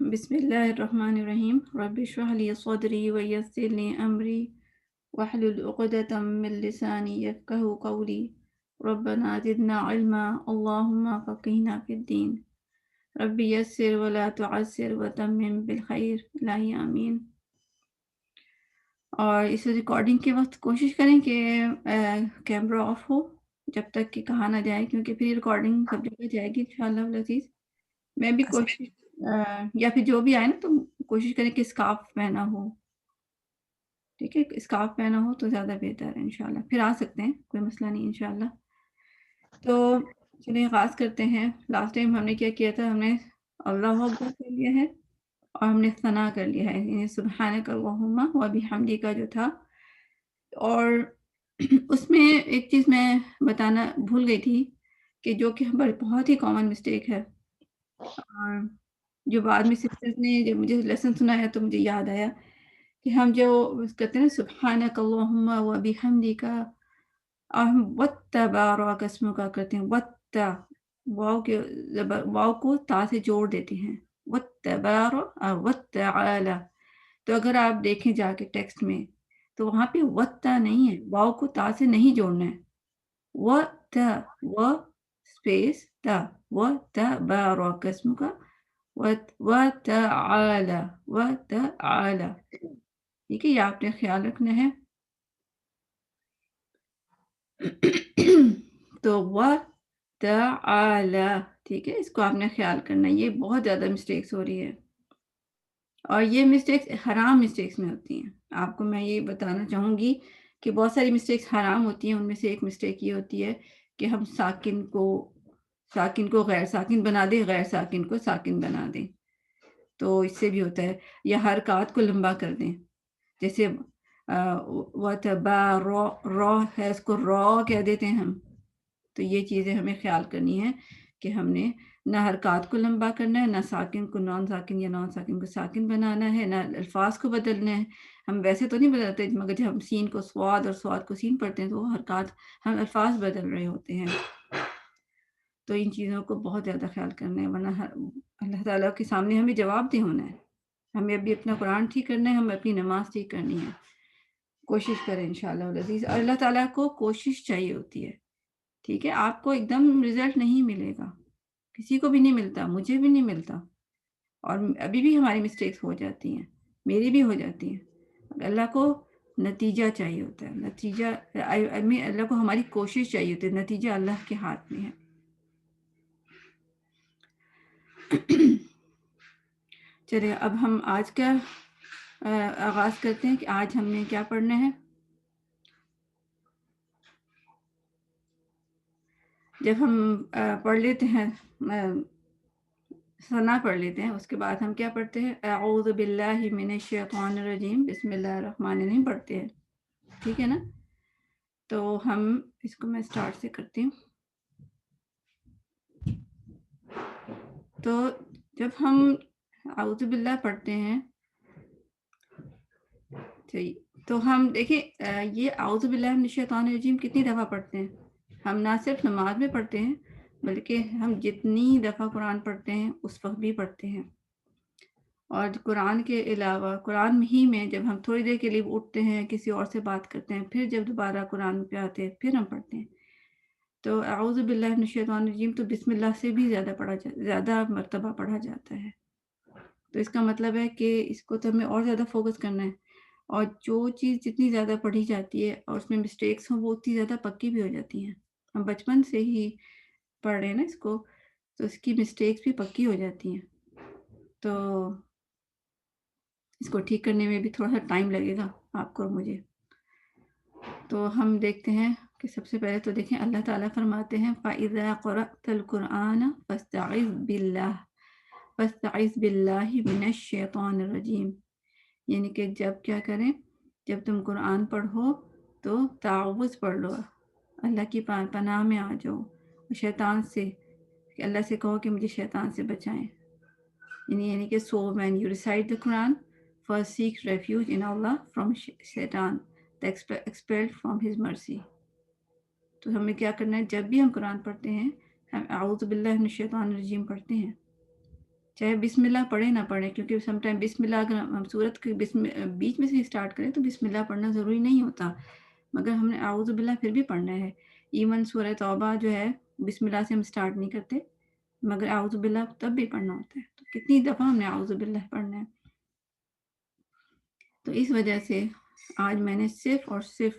بسم الله الرحمن الرحيم رب اشرح لي صدري ويسر لي أمري واحلل عقدة من لساني يفقه قولي ربنا زدنا علما اللهم فقهنا في الدين رب يسر ولا تعسر وتمم بالخير الہی آمین۔ اور اس ریکارڈنگ کے وقت کوشش کریں کہ کیمرہ آف ہو جب تک کہ کہا نہ جائے، کیونکہ پھر ریکارڈنگ سب جگہ جائے گی انشاءاللہ العزیز۔ میں بھی کوشش یا پھر جو بھی آئے نا تو کوشش کریں کہ اسکارف پہنا ہو، ٹھیک ہے، اسکارف پہنا ہو تو زیادہ بہتر ہے انشاءاللہ۔ پھر آ سکتے ہیں، کوئی مسئلہ نہیں انشاءاللہ۔ تو چلیے آغاز کرتے ہیں۔ لاسٹ ٹائم ہم نے کیا کیا تھا، ہم نے اللہ اکبر کر لیا ہے اور ہم نے ثنا کر لیا ہے، یعنی سبحانک اللہم و بحمدک جو تھا۔ اور اس میں ایک چیز میں بتانا بھول گئی تھی کہ جو کہ بہت ہی کامن مسٹیک ہے، اور جو بعد میں سسٹرز نے جب مجھے لیسن سنایا تو مجھے یاد آیا کہ ہم جو کہتے ہیں نا سبحانک اللہم و بحمدک، اور ہم وتبارک اسمک کرتے ہیں، واو کو تا سے جوڑ دیتے ہیں، وتبارک وتعالی۔ تو اگر آپ دیکھیں جا کے ٹیکسٹ میں تو وہاں پہ وتا نہیں ہے، واو کو تا سے نہیں جوڑنا ہے، و اسپیس تا، وتبارک اسمک وتعالی، وتعالی، ٹھیک ہے، یہ آپ نے خیال رکھنا ہے۔ تو وتعالی، ٹھیک ہے، اس کو آپ نے خیال کرنا ہے۔ یہ بہت زیادہ مسٹیکس ہو رہی ہے، اور یہ مسٹیکس حرام مسٹیکس میں ہوتی ہیں۔ آپ کو میں یہ بتانا چاہوں گی کہ بہت ساری مسٹیکس حرام ہوتی ہیں، ان میں سے ایک مسٹیک یہ ہوتی ہے کہ ہم ساکن کو غیر ساکن بنا دیں، غیر ساکن کو ساکن بنا دیں، تو اس سے بھی ہوتا ہے۔ یا حرکات کو لمبا کر دیں، جیسے رو ہے، اس کو رو کہہ دیتے ہیں ہم۔ تو یہ چیزیں ہمیں خیال کرنی ہے کہ ہم نے نہ حرکات کو لمبا کرنا ہے، نہ ساکن کو نان ساکن یا نان ساکن کو ساکن بنانا ہے، نہ الفاظ کو بدلنا ہے۔ ہم ویسے تو نہیں بدلتے، مگر جب ہم سین کو سواد اور سواد کو سین پڑھتے ہیں تو وہ حرکات، ہم الفاظ بدل رہے ہوتے ہیں۔ تو ان چیزوں کو بہت زیادہ خیال کرنا ہے، ورنہ اللہ تعالیٰ کے سامنے ہمیں جواب دہ ہونا ہے۔ ہمیں ابھی اپنا قرآن ٹھیک کرنا ہے، ہمیں اپنی نماز ٹھیک کرنی ہے۔ کوشش کریں انشاءاللہ العزیز، اور اللہ تعالیٰ کو کوشش چاہیے ہوتی ہے، ٹھیک ہے۔ آپ کو ایک دم رزلٹ نہیں ملے گا، کسی کو بھی نہیں ملتا، مجھے بھی نہیں ملتا، اور ابھی بھی ہماری مسٹیکس ہو جاتی ہیں، میری بھی ہو جاتی ہیں۔ اللہ کو نتیجہ چاہیے ہوتا ہے، نتیجہ اللہ کو ہماری کوشش چاہیے ہوتی ہے، نتیجہ اللہ کے ہاتھ میں ہے۔ چلیے اب ہم آج کا آغاز کرتے ہیں کہ آج ہم نے کیا پڑھنا ہے۔ جب ہم پڑھ لیتے ہیں، ثنا پڑھ لیتے ہیں، اس کے بعد ہم کیا پڑھتے ہیں؟ اعوذ باللہ من الشیطان الرجیم، بسم اللہ الرحمن الرحیم پڑھتے ہیں، ٹھیک ہے نا؟ تو ہم اس کو میں سٹارٹ سے کرتی ہوں۔ تو جب ہم اعوذ باللہ پڑھتے ہیں تو ہم دیکھیں یہ اعوذ باللہ من الشیطان الرجیم کتنی دفعہ پڑھتے ہیں؟ ہم نہ صرف نماز میں پڑھتے ہیں، بلکہ ہم جتنی دفعہ قرآن پڑھتے ہیں اس وقت بھی پڑھتے ہیں۔ اور قرآن کے علاوہ قرآن ہی میں جب ہم تھوڑی دیر کے لیے اٹھتے ہیں، کسی اور سے بات کرتے ہیں، پھر جب دوبارہ قرآن پہ آتے ہیں پھر ہم پڑھتے ہیں۔ تو اعوذ باللہ من الشیطان الرجیم تو بسم اللہ سے بھی زیادہ مرتبہ پڑھا جاتا ہے۔ تو اس کا مطلب ہے کہ اس کو تو ہمیں اور زیادہ فوکس کرنا ہے، اور جو چیز جتنی زیادہ پڑھی جاتی ہے اور اس میں مسٹیکس ہوں وہ اتنی زیادہ پکی بھی ہو جاتی ہیں۔ ہم بچپن سے ہی پڑھ رہے ہیں نا اس کو، تو اس کی مسٹیکس بھی پکی ہو جاتی ہیں۔ تو اس کو ٹھیک کرنے میں بھی تھوڑا سا ٹائم لگے گا آپ کو اور مجھے۔ تو ہم دیکھتے ہیں کہ سب سے پہلے تو دیکھیں اللہ تعالیٰ فرماتے ہیں فَإِذَا قَرَأْتَ الْقُرْآنَ فَاسْتَعِذْ بِاللَّهِ مِنَ الشَّيْطَانِ الرَّجِيمِ، یعنی کہ جب کیا کریں، جب تم قرآن پڑھو تو تعوذ پڑھ لو، اللہ کی پناہ میں آ جاؤ، شیطان سے، کہ اللہ سے کہو کہ مجھے شیطان سے بچائیں۔ یعنی کہ so when you recite the Quran, first seek refuge in Allah from Shaitan, the expelled from his mercy۔ تو ہمیں کیا کرنا ہے، جب بھی ہم قرآن پڑھتے ہیں ہم اعوذ باللہ من الشیطان الرجیم پڑھتے ہیں، چاہے بسم اللہ پڑھیں نہ پڑھیں، کیونکہ سم ٹائم بسم اللہ اگر ہم سورت کے بیچ میں سے اسٹارٹ کریں تو بسم اللہ پڑھنا ضروری نہیں ہوتا، مگر ہم نے اعوذ باللہ پھر بھی پڑھنا ہے۔ ایون سورہ توبہ جو ہے بسم اللہ سے ہم اسٹارٹ نہیں کرتے، مگر اعوذ باللہ تب بھی پڑھنا ہوتا ہے۔ تو کتنی دفعہ ہم نے اعوذ باللہ پڑھنا ہے؟ تو اس وجہ سے آج میں نے صرف اور صرف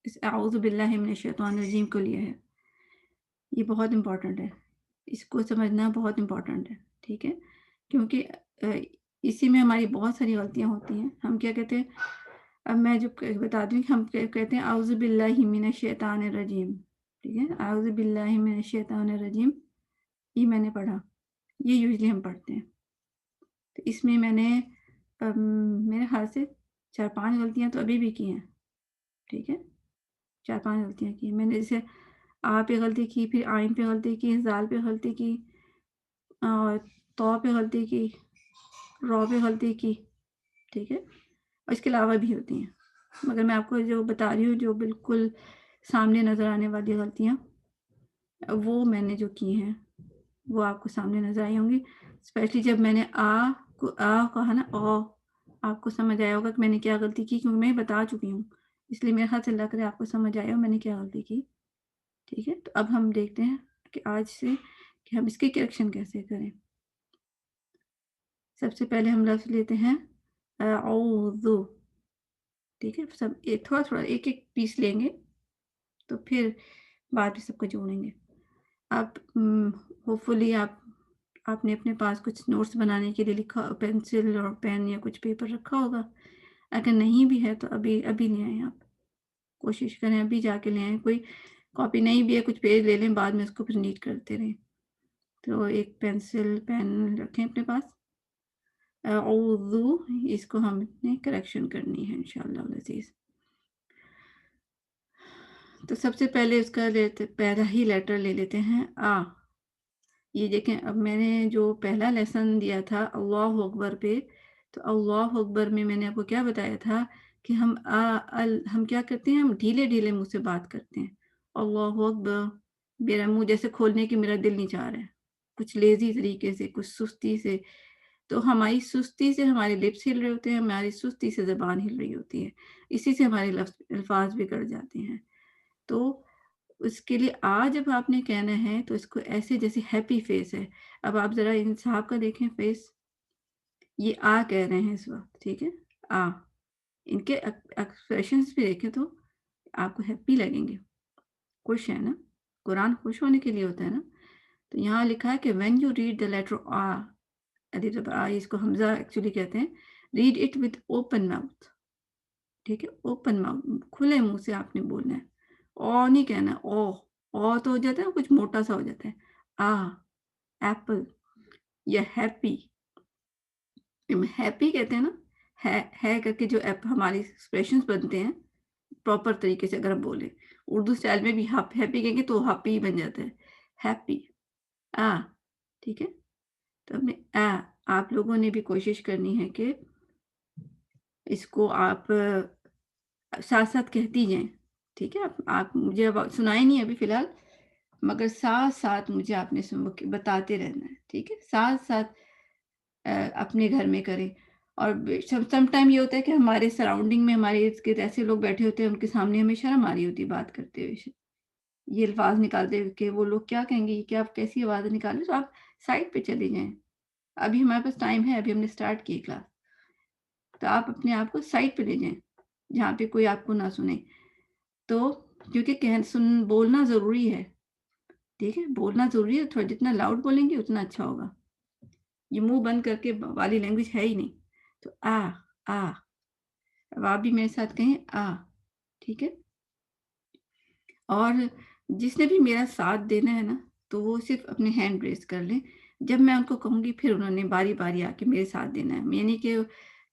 اس اعوذ باللہ من الشیطان الرجیم کو لیا ہے۔ یہ بہت امپورٹنٹ ہے، اس کو سمجھنا بہت امپورٹنٹ ہے، ٹھیک ہے؟ کیونکہ اسی میں ہماری بہت ساری غلطیاں ہوتی ہیں۔ ہم کیا کہتے ہیں، اب میں جو بتاتی ہوں کہ ہم کہتے ہیں اعوذ باللہ من الشیطان الرجیم، ٹھیک ہے؟ اعوذ باللہ من الشیطان الرجیم، یہ میں نے پڑھا، یہ یوزلی ہم پڑھتے ہیں۔ تو اس میں میں نے میرے خیال سے 4-5 غلطیاں تو ابھی بھی کی ہیں، ٹھیک ہے؟ 4-5 غلطیاں کی ہیں میں نے، جیسے آ پہ غلطی کی، پھر آئین پہ غلطی کی، زال پہ غلطی کی، اور تو پہ غلطی کی، رو پہ غلطی کی، ٹھیک ہے؟ اور اس کے علاوہ بھی ہوتی ہیں، مگر میں آپ کو جو بتا رہی ہوں جو بالکل سامنے نظر آنے والی غلطیاں، وہ میں نے جو کی ہیں وہ آپ کو سامنے نظر آئی ہوں گی۔ اسپیشلی جب میں نے آ کہا نا، آپ کو سمجھ آیا ہوگا کہ میں نے کیا غلطی کی، کیونکہ میں بتا چکی ہوں، اس لیے میرے خیال سے اللہ کرے آپ کو سمجھ آیا ہو میں نے کیا غلطی کی، ٹھیک ہے؟ تو اب ہم دیکھتے ہیں کہ آج سے کہ ہم اس کی کریکشن کیسے کریں۔ سب سے پہلے ہم لفظ لیتے ہیں اعوذ، ٹھیک ہے؟ سب تھوڑا تھوڑا ایک ایک پیس لیں گے، تو پھر بعد میں سب کو جوڑیں گے۔ آپ ہوپ فلی آپ نے اپنے پاس کچھ نوٹس بنانے کے لیے لکھا، پینسل اور پین یا کچھ پیپر رکھا ہوگا، اگر نہیں بھی ہے تو ابھی لے آئیں، آپ کوشش کریں ابھی جا کے لے آئیں۔ کوئی کاپی نہیں بھی ہے کچھ پیج لے لیں، بعد میں اس کو پھر نیٹ کرتے رہیں۔ تو ایک پینسل پین رکھیں اپنے پاس، اعوذ، اس کو ہم نے کریکشن کرنی ہے انشاءاللہ العزیز۔ تو سب سے پہلے اس کا پہلا ہی لیٹر لے لیتے ہیں آ۔ یہ دیکھیں، اب میں نے جو پہلا لیسن دیا تھا اللہ اکبر پہ، تو اللہ اکبر میں نے آپ کو کیا بتایا تھا کہ ہم کیا کرتے ہیں، ہم ڈھیلے ڈھیلے منہ سے بات کرتے ہیں۔ اللہ اکبر، میرا منہ جیسے کھولنے کی میرا دل نہیں چاہ رہا ہے، کچھ لیزی طریقے سے، کچھ سستی سے۔ تو ہماری سستی سے ہمارے لپس ہل رہے ہوتے ہیں، ہماری سستی سے زبان ہل رہی ہوتی ہے، اسی سے ہمارے الفاظ بگڑ جاتے ہیں۔ تو اس کے لیے جب آپ نے کہنا ہے تو اس کو ایسے جیسے ہیپی فیس ہے۔ اب آپ ذرا ان صاحب کا دیکھیں فیس، یہ کہہ رہے ہیں اس وقت، ٹھیک ہے؟ ان کے ایکسپریشنز بھی دیکھیں تو آپ کو ہیپی لگیں گے، خوش ہے نا؟ قرآن خوش ہونے کے لیے ہوتا ہے نا؟ تو یہاں لکھا ہے کہ when you read the letter اس کو حمزہ ایکچولی کہتے ہیں، read it with open mouth، ٹھیک ہے؟ اوپن ماؤتھ، کھلے منہ سے آپ نے بولنا ہے، نہیں کہنا، او تو ہو جاتا ہے کچھ موٹا سا ہو جاتا ہے۔ ایپل یا ہیپی کہتے ہیں نا، ہے کر کے جو ہماری ایکسپریشنز بنتے ہیں پراپر طریقے سے، اگر ہم بولیں اردو سٹائل میں بھی ہیپی کہیں گے تو ہیپی بن جاتا ہے، ہیپی ٹھیک ہے؟ تو آپ لوگوں نے بھی کوشش کرنی ہے کہ اس کو آپ ساتھ ساتھ کہتی جائیں، ٹھیک ہے؟ آپ مجھے سنائے نہیں ابھی فی الحال، مگر ساتھ ساتھ مجھے آپ نے بتاتے رہنا ہے، ٹھیک ہے؟ ساتھ ساتھ اپنے گھر میں کریں۔ اور سم ٹائم یہ ہوتا ہے کہ ہمارے سراؤنڈنگ میں ہمارے ارد گرد ایسے لوگ بیٹھے ہوتے ہیں، ان کے سامنے ہمیں شرم آ رہی ہوتی ہے بات کرتے ہوئے، یہ الفاظ نکالتے ہوئے کہ وہ لوگ کیا کہیں گے، یہ کیا آپ کیسی آواز نکالیں، تو آپ سائڈ پہ چلے جائیں۔ ابھی ہمارے پاس ٹائم ہے، ابھی ہم نے اسٹارٹ کی کلاس، تو آپ اپنے آپ کو سائڈ پہ لے جائیں جہاں پہ کوئی آپ کو نہ سنے۔ تو کیونکہ بولنا ضروری ہے، ٹھیک ہے؟ بولنا ضروری ہے، تھوڑا جتنا لاؤڈ بولیں گے اتنا اچھا ہوگا۔ یہ منہ بند کر کے والی لینگویج ہے ہی نہیں۔ تو اب آپ بھی میرے ساتھ کہیں ٹھیک ہے؟ اور جس نے بھی میرا ساتھ دینا ہے نا، تو وہ صرف اپنے ہینڈ ریز کر لیں، جب میں ان کو کہوں گی پھر انہوں نے باری باری آ کے میرے ساتھ دینا ہے، یعنی کہ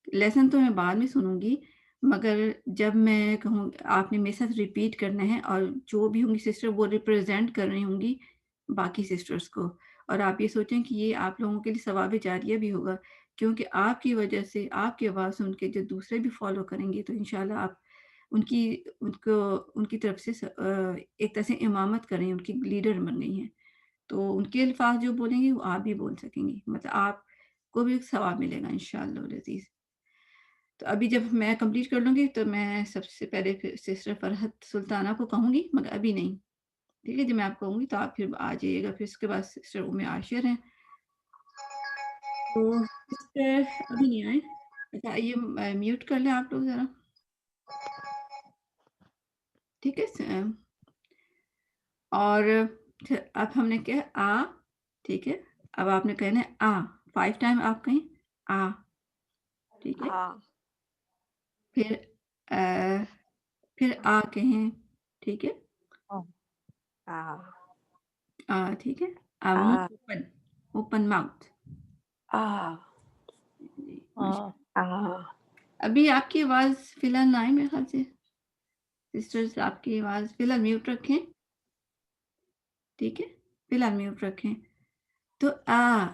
لیسن تو میں بعد میں سنوں گی، مگر جب میں کہوں آپ نے میرے ساتھ ریپیٹ کرنا ہے، اور جو بھی ہوں گی سسٹر وہ ریپرزینٹ کر رہی ہوں گی باقی سسٹرز کو، اور آپ یہ سوچیں کہ یہ آپ لوگوں کے لیے ثواب جاریہ بھی ہوگا، کیونکہ آپ کی وجہ سے، آپ کی آواز سن کے جو دوسرے بھی فالو کریں گے، تو انشاءاللہ آپ ان کی طرف سے ایک طرح سے امامت کر رہی ہیں، ان کی لیڈر بن گئی ہیں۔ تو ان کے الفاظ جو بولیں گے وہ آپ بھی بول سکیں گی، مطلب آپ کو بھی ثواب ملے گا انشاءاللہ العزیز۔ تو ابھی جب میں کمپلیٹ کر لوں گی تو میں سب سے پہلے پھر سسٹر فرحت سلطانہ کو کہوں گی، مگر ابھی نہیں، ٹھیک ہے؟ جب میں آپ کو کہوں گی تو آپ پھر آ جائیے گا، پھر اس کے بعد سسٹر ام عاشر ہیں، تو سسٹر ابھی نہیں آئے۔ اچھا یہ میوٹ کر لیں آپ لوگ ذرا، ٹھیک ہے؟ اور اب ہم نے کہا آ، ٹھیک ہے؟ اب آپ نے کہنا ہے آ، 5 ٹائم آپ کہیں آ، ٹھیک ہے؟ پھر پھر آ کہیں، ٹھیک ہے؟ آ، ٹھیک ہے؟ منہ اوپن، اوپن ماؤتھ، جی ماشاء۔ ابھی آپ کی آواز فی الحال نہ آئی میرے خیال سے، سسٹرز آپ کی آواز فی الحال میوٹ رکھیں، ٹھیک ہے؟ فی الحال میوٹ رکھیں۔ تو آ،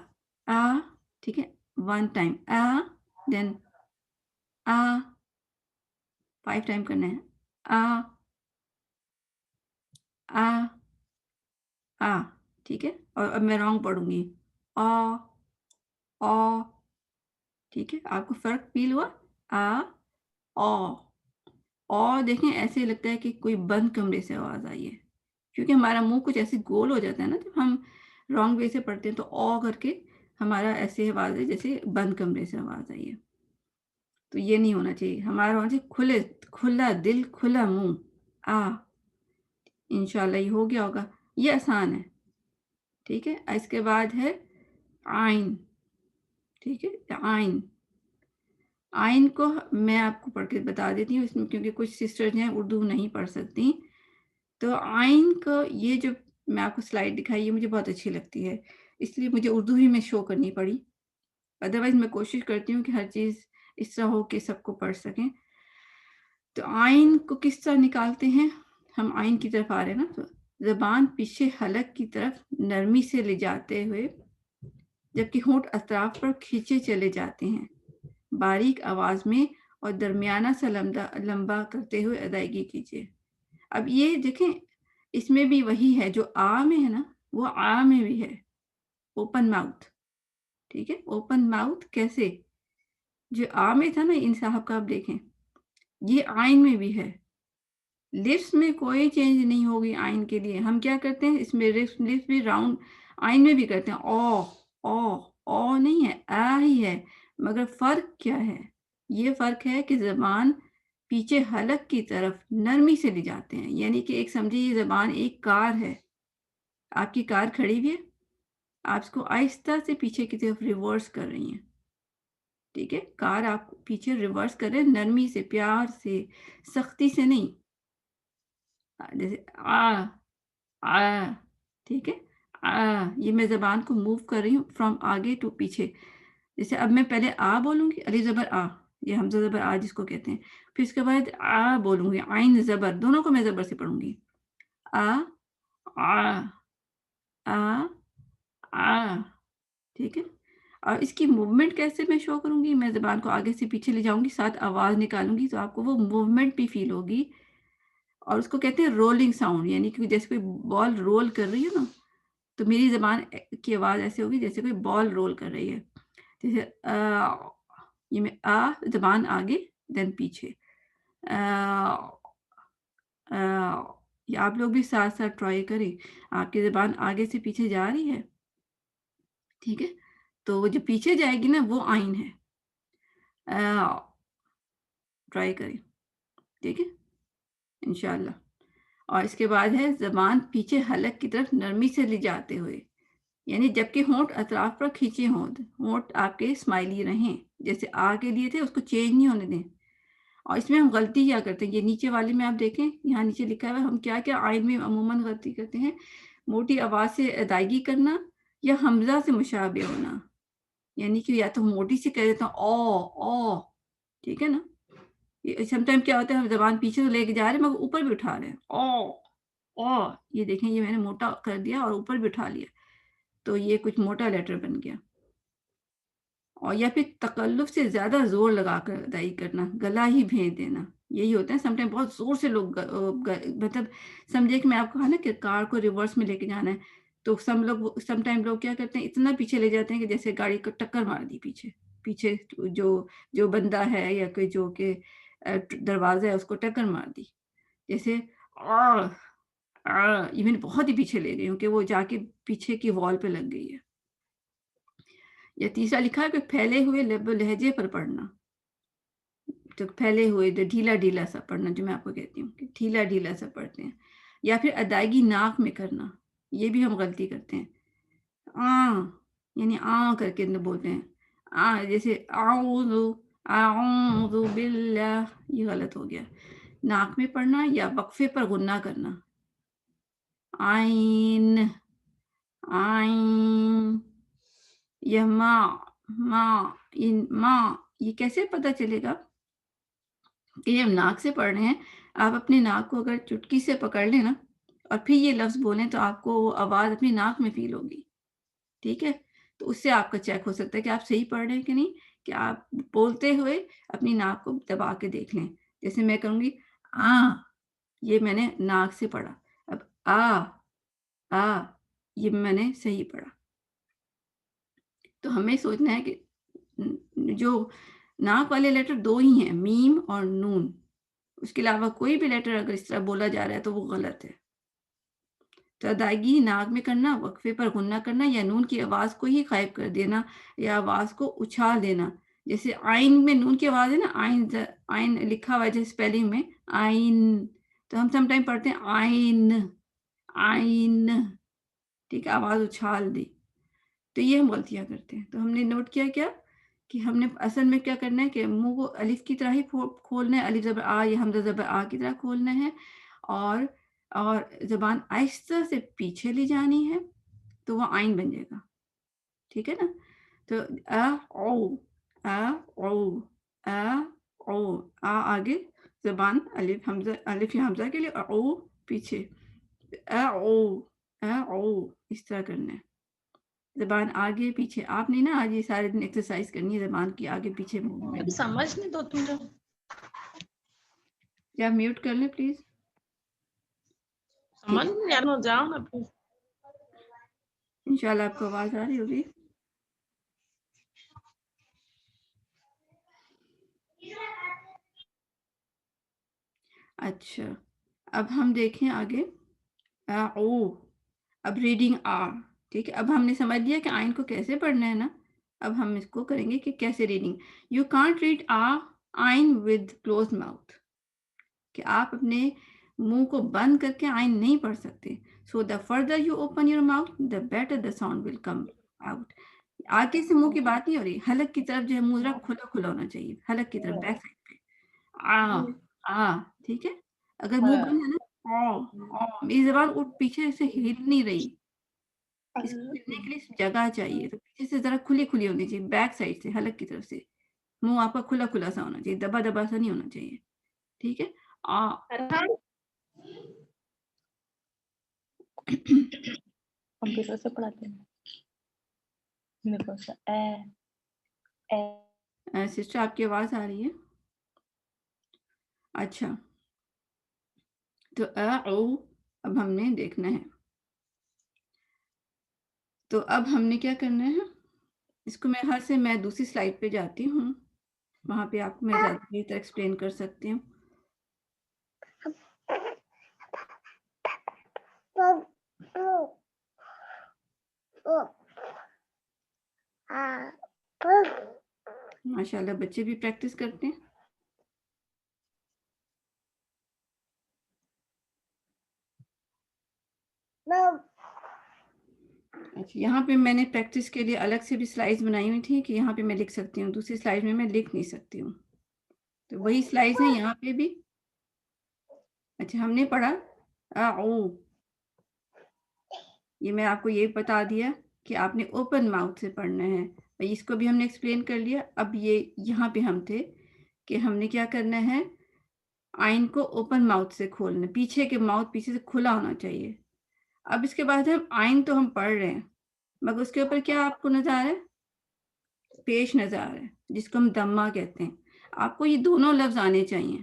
ٹھیک ہے؟ 1 ٹائم آ، دین آ، 5 ٹائم کرنا ہے آ، آ، آ، ٹھیک ہے؟ اور اب میں رانگ پڑھوں گی آ، آ، ٹھیک ہے؟ آپ کو فرق فیل ہوا؟ آ، آ دیکھیں ایسے لگتا ہے کہ کوئی بند کمرے سے آواز آئی ہے، کیونکہ ہمارا منہ کچھ ایسے گول ہو جاتا ہے نا جب ہم رانگ وے سے پڑھتے ہیں، تو آ کر کے ہمارا ایسے آواز ہے جیسے بند کمرے سے آواز آئی ہے، تو یہ نہیں ہونا چاہیے، ہمارا ہونا چاہیے کھلا دل کھلا منہ آ۔ انشاءاللہ یہ ہو گیا ہوگا، یہ آسان ہے، ٹھیک ہے؟ اس کے بعد ہے آئین، ٹھیک ہے؟ آئین، آئین کو میں آپ کو پڑھ کے بتا دیتی ہوں اس میں، کیونکہ کچھ سسٹرز ہیں اردو نہیں پڑھ سکتی، تو آئین کو یہ جو میں آپ کو سلائڈ دکھائی ہے مجھے بہت اچھی لگتی ہے، اس لیے مجھے اردو ہی میں شو کرنی پڑی، ادروائز میں کوشش کرتی ہوں کہ ہر چیز اس طرح ہو کہ سب کو پڑھ سکیں۔ تو آئین کو کس طرح نکالتے ہیں؟ ہم آئین کی طرف آ رہے ہیں نا، تو زبان پیچھے حلق کی طرف نرمی سے لے جاتے ہوئے جبکہ ہونٹ اطراف پر کھینچے چلے جاتے ہیں، باریک آواز میں اور درمیانہ سا لمبا کرتے ہوئے ادائیگی کیجیے۔ اب یہ دیکھیں اس میں بھی وہی ہے جو آ میں ہے نا، وہ آ میں بھی ہے، اوپن ماؤتھ، ٹھیک ہے؟ اوپن ماؤتھ کیسے؟ جو آ میں تھا نا ان صاحب کا، آپ دیکھیں یہ آئین میں بھی ہے، لپس میں کوئی چینج نہیں ہوگی آئین کے لیے، ہم کیا کرتے ہیں اس میں لپس بھی راؤنڈ آئین میں بھی کرتے ہیں، او نہیں ہے، آ ہی ہے، مگر فرق کیا ہے؟ یہ فرق ہے کہ زبان پیچھے حلق کی طرف نرمی سے لے جاتے ہیں، یعنی کہ ایک سمجھے یہ زبان ایک کار ہے، آپ کی کار کھڑی ہوئی ہے، آپ اس کو آہستہ سے پیچھے کی طرف ریورس کر رہی ہیں، ٹھیک ہے؟ کار آپ پیچھے ریورس کر رہے ہیں، نرمی سے، پیار سے، سختی سے نہیں، جیسے ٹھیک ہے؟ یہ میں زبان کو موو کر رہی ہوں فرام آگے ٹو پیچھے، جیسے اب میں پہلے آ بولوں گی، الف زبر آ، یہ حمزہ زبر آ جس کو کہتے ہیں، پھر اس کے بعد آ بولوں گی، عین زبر، دونوں کو میں زبر سے پڑھوں گی، آ آ آ آ، ٹھیک ہے؟ اور اس کی موومنٹ کیسے میں شو کروں گی؟ میں زبان کو آگے سے پیچھے لے جاؤں گی، ساتھ آواز نکالوں گی، تو آپ کو وہ موومنٹ بھی فیل ہوگی، اور اس کو کہتے ہیں رولنگ ساؤنڈ، یعنی کہ جیسے کوئی بال رول کر رہی ہے نا، تو میری زبان کی آواز ایسے ہوگی جیسے کوئی بال رول کر رہی ہے، جیسے یہ میں زبان آگے دین پیچھے، یہ آپ لوگ بھی ساتھ ساتھ ٹرائی کریں، آپ کی زبان آگے سے پیچھے جا رہی ہے، ٹھیک ہے؟ تو وہ جو پیچھے جائے گی نا وہ آئین ہے، ٹرائی کریں، ٹھیک ہے؟ انشاءاللہ۔ اور اس کے بعد ہے زبان پیچھے حلق کی طرف نرمی سے لے جاتے ہوئے، یعنی جبکہ ہونٹ اطراف پر کھینچے ہوں، ہونٹ آپ کے اسمائلی رہیں، جیسے آ کے لیے تھے اس کو چینج نہیں ہونے دیں۔ اور اس میں ہم غلطی کیا کرتے ہیں، یہ نیچے والے میں آپ دیکھیں یہاں نیچے لکھا ہے، ہم کیا آئین میں عموماً غلطی کرتے ہیں، موٹی آواز سے ادائیگی کرنا یا حمزہ سے مشابہ ہونا، یعنی کہ یا تو موٹی سے کہہ دیتا ہوں او، ٹھیک ہے نا؟ سم ٹائم کیا ہوتا ہے ہم زبان پیچھے تو لے کے جا رہے ہیں مگر اوپر بھی اٹھا رہے ہیں، او، یہ دیکھیں یہ میں نے موٹا کر دیا اور اوپر بھی اٹھا لیا، تو یہ کچھ موٹا لیٹر بن گیا۔ اور یا پھر تکلف سے زیادہ زور لگا کر ادائی کرنا، گلا ہی بھیج دینا، یہی ہوتا ہے۔ سم ٹائم بہت زور سے لوگ مطلب سمجھے کہ میں آپ کو کہا نا کہ کار کو ریورس میں لے کے جانا ہے، تو سم ٹائم لوگ کیا کرتے ہیں، اتنا پیچھے لے جاتے ہیں کہ جیسے گاڑی کو ٹکر مار دی پیچھے جو بندہ ہے یا کوئی جو کہ دروازہ ہے اس کو ٹکر مار دی، جیسے یہ میں نے بہت ہی پیچھے لے گئی ہوں کہ وہ جا کے پیچھے کی وال پہ لگ گئی ہے۔ یا تیسرا لکھا ہے کہ پھیلے ہوئے لب و لہجے پر پڑھنا، تو پھیلے ہوئے ڈھیلا ڈھیلا سا پڑھنا، جو میں آپ کو کہتی ہوں کہ ڈھیلا ڈھیلا سا پڑھتے ہیں۔ یا پھر ادائیگی ناک میں کرنا، یہ بھی ہم غلطی کرتے ہیں، یعنی کر کے بولتے ہیں، جیسے اعوذ باللہ، یہ غلط ہو گیا۔ ناک میں پڑھنا یا وقفے پر غنہ کرنا، عین یا یہ کیسے پتہ چلے گا کہ ہم ناک سے پڑھ رہے ہیں؟ آپ اپنے ناک کو اگر چٹکی سے پکڑ لیں نا اور پھر یہ لفظ بولیں تو آپ کو وہ آواز اپنی ناک میں فیل ہوگی، ٹھیک ہے؟ تو اس سے آپ کا چیک ہو سکتا ہے کہ آپ صحیح پڑھ رہے ہیں کہ نہیں، کہ آپ بولتے ہوئے اپنی ناک کو دبا کے دیکھ لیں۔ جیسے میں کہوں گی یہ میں نے ناک سے پڑھا، اب یہ میں نے صحیح پڑھا۔ تو ہمیں سوچنا ہے کہ جو ناک والے لیٹر 2 ہی ہیں، میم اور نون، اس کے علاوہ کوئی بھی لیٹر اگر اس طرح بولا جا رہا ہے تو وہ غلط ہے۔ تو ادائیگی ناک میں کرنا، وقفے پر غنہ کرنا یا نون کی آواز کو ہی غائب کر دینا یا آواز کو اچھال دینا۔ جیسے آئین میں نون کی آواز ہے نا، آئین لکھا ہوا ہے جیسے اسپیلنگ میں آئین، تو ہم سم ٹائم پڑھتے ہیں آئین، ٹھیک ہے، آواز اچھال دی۔ تو یہ ہم غلطیاں کرتے ہیں۔ تو ہم نے نوٹ کیا کہ ہم نے اصل میں کیا کرنا ہے کہ منہ کو الف کی طرح ہی کھولنا ہے، الف زبر آ یا حمزہ زبر آ کی طرح کھولنا ہے، اور زبان آہستہ سے پیچھے لے جانی ہے تو وہ آئین بن جائے گا، ٹھیک ہے نا؟ تو آگے زبان الف یا حمزہ کے لیے، اور او پیچھے، اس طرح کرنا ہے، زبان آگے پیچھے۔ آپ نے نا آج یہ سارے دن ایکسرسائز کرنی ہے زبان کی آگے پیچھے موومنٹ۔ سمجھ نہیں تو تم کیا میوٹ کر لیں پلیز؟ سمجھ نہیں یار، جاؤ نا پھر۔ انشاءاللہ آپ کو آواز آ رہی ہوگی۔ اچھا، اب ہم دیکھیں آگے، اب ریڈنگ ٹھیک ہے، اب ہم نے سمجھ لیا کہ آئین کو کیسے پڑھنا ہے نا، اب ہم اس کو کریں گے کہ کیسے ریڈنگ۔ یو کانٹ ریڈ آئین ود کلوز ماؤتھ، کہ آپ اپنے منہ کو بند کر کے آئین نہیں پڑھ سکتے۔ So the further you open your mouth the better the sound will come out. آگے سے منہ کی بات نہیں ہو رہی، حلق کی طرف جو ہے منہ کھلا کھلا ہونا چاہیے، حلق کی طرف بیک سائڈ پہ، ٹھیک ہے؟ اگر منہ بند ہے نا، میری زبان پیچھے سے ہل نہیں رہی، اس کو ہلنے کے لیے جگہ چاہیے، تو پیچھے سے ذرا کھلی کھلی ہونی چاہیے، بیک سائڈ سے، حلق کی طرف سے منہ آپ کا کھلا کھلا سا ہونا چاہیے، دبا دبا سا نہیں ہونا چاہیے، ٹھیک ہے؟ کمپیوٹر سے پڑھاتے ہیں سسٹر آپ کی آواز آ رہی ہے؟ اچھا، تو اب ہم نے دیکھنا ہے، تو اب ہم نے کیا کرنا ہے، اس کو میں دوسری سلائڈ پہ جاتی ہوں، وہاں پہ آپ کو میں زیادہ بہتر ایکسپلین کر سکتی ہوں۔ ماشاءاللہ بچے بھی پریکٹس کرتے ہیں۔ اچھا، یہاں پہ میں نے پریکٹس کے لیے الگ سے بھی سلائڈز بنائی ہوئی تھی کہ یہاں پہ میں لکھ سکتی ہوں، دوسری سلائڈ میں لکھ نہیں سکتی ہوں، تو وہی سلائڈز ہیں یہاں پہ بھی۔ اچھا، ہم نے پڑھا یہ میں آپ کو یہ بتا دیا کہ آپ نے اوپن ماؤتھ سے پڑھنا ہے، اس کو بھی ہم نے ایکسپلین کر لیا۔ اب یہاں پہ ہم تھے کہ ہم نے کیا کرنا ہے، آئین کو اوپن ماؤتھ سے کھولنا، پیچھے کے ماؤتھ پیچھے سے کھلا ہونا چاہیے۔ اب اس کے بعد آئین تو ہم پڑھ رہے ہیں، مگر اس کے اوپر کیا آپ کو نظر آ رہا ہے، پیش نظر آ رہا ہے، جس کو ہم دمہ کہتے ہیں۔ آپ کو یہ دونوں لفظ آنے چاہیے،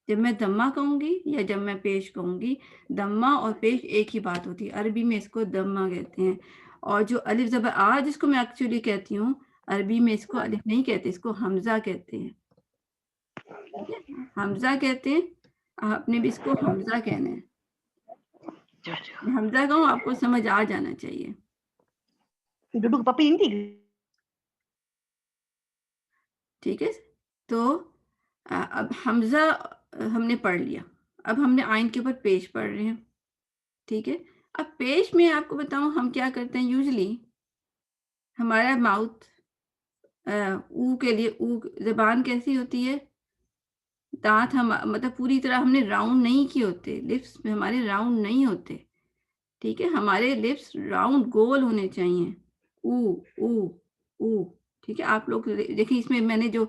جب میں دمہ کہوں گی یا جب میں پیش کہوں گی، دمہ اور پیش ایک ہی بات ہوتی ہے. عربی میں اس کو دمہ کہتے ہیں. اور جو الف زبر آ جس کو میں ایکچولی کہتی ہوں، عربی میں اس کو الف نہیں کہتے، اس کو حمزہ کہتے ہیں. ٹھیک ہے، حمزہ کہتے ہیں. آپ نے بھی اس کو حمزہ کہنا ہے. میں حمزہ کہوں آپ کو سمجھ آ جانا چاہیے. Duduk papi inti. ٹھیک ہے، تو اب حمزہ ہم نے پڑھ لیا. اب ہم نے آئین کے اوپر پیش پڑھ رہے ہیں. ٹھیک ہے، اب پیش میں آپ کو بتاؤں ہم کیا کرتے ہیں. یوزلی ہمارا ماؤتھ او کے لیے، او زبان کیسی ہوتی ہے، دانت ہم مطلب پوری طرح ہم نے راؤنڈ نہیں کیے ہوتے، لپس میں ہمارے راؤنڈ نہیں ہوتے. ٹھیک ہے، ہمارے لپس راؤنڈ گول ہونے چاہیے. او او او. ٹھیک ہے، آپ لوگ دیکھیں اس میں میں نے جو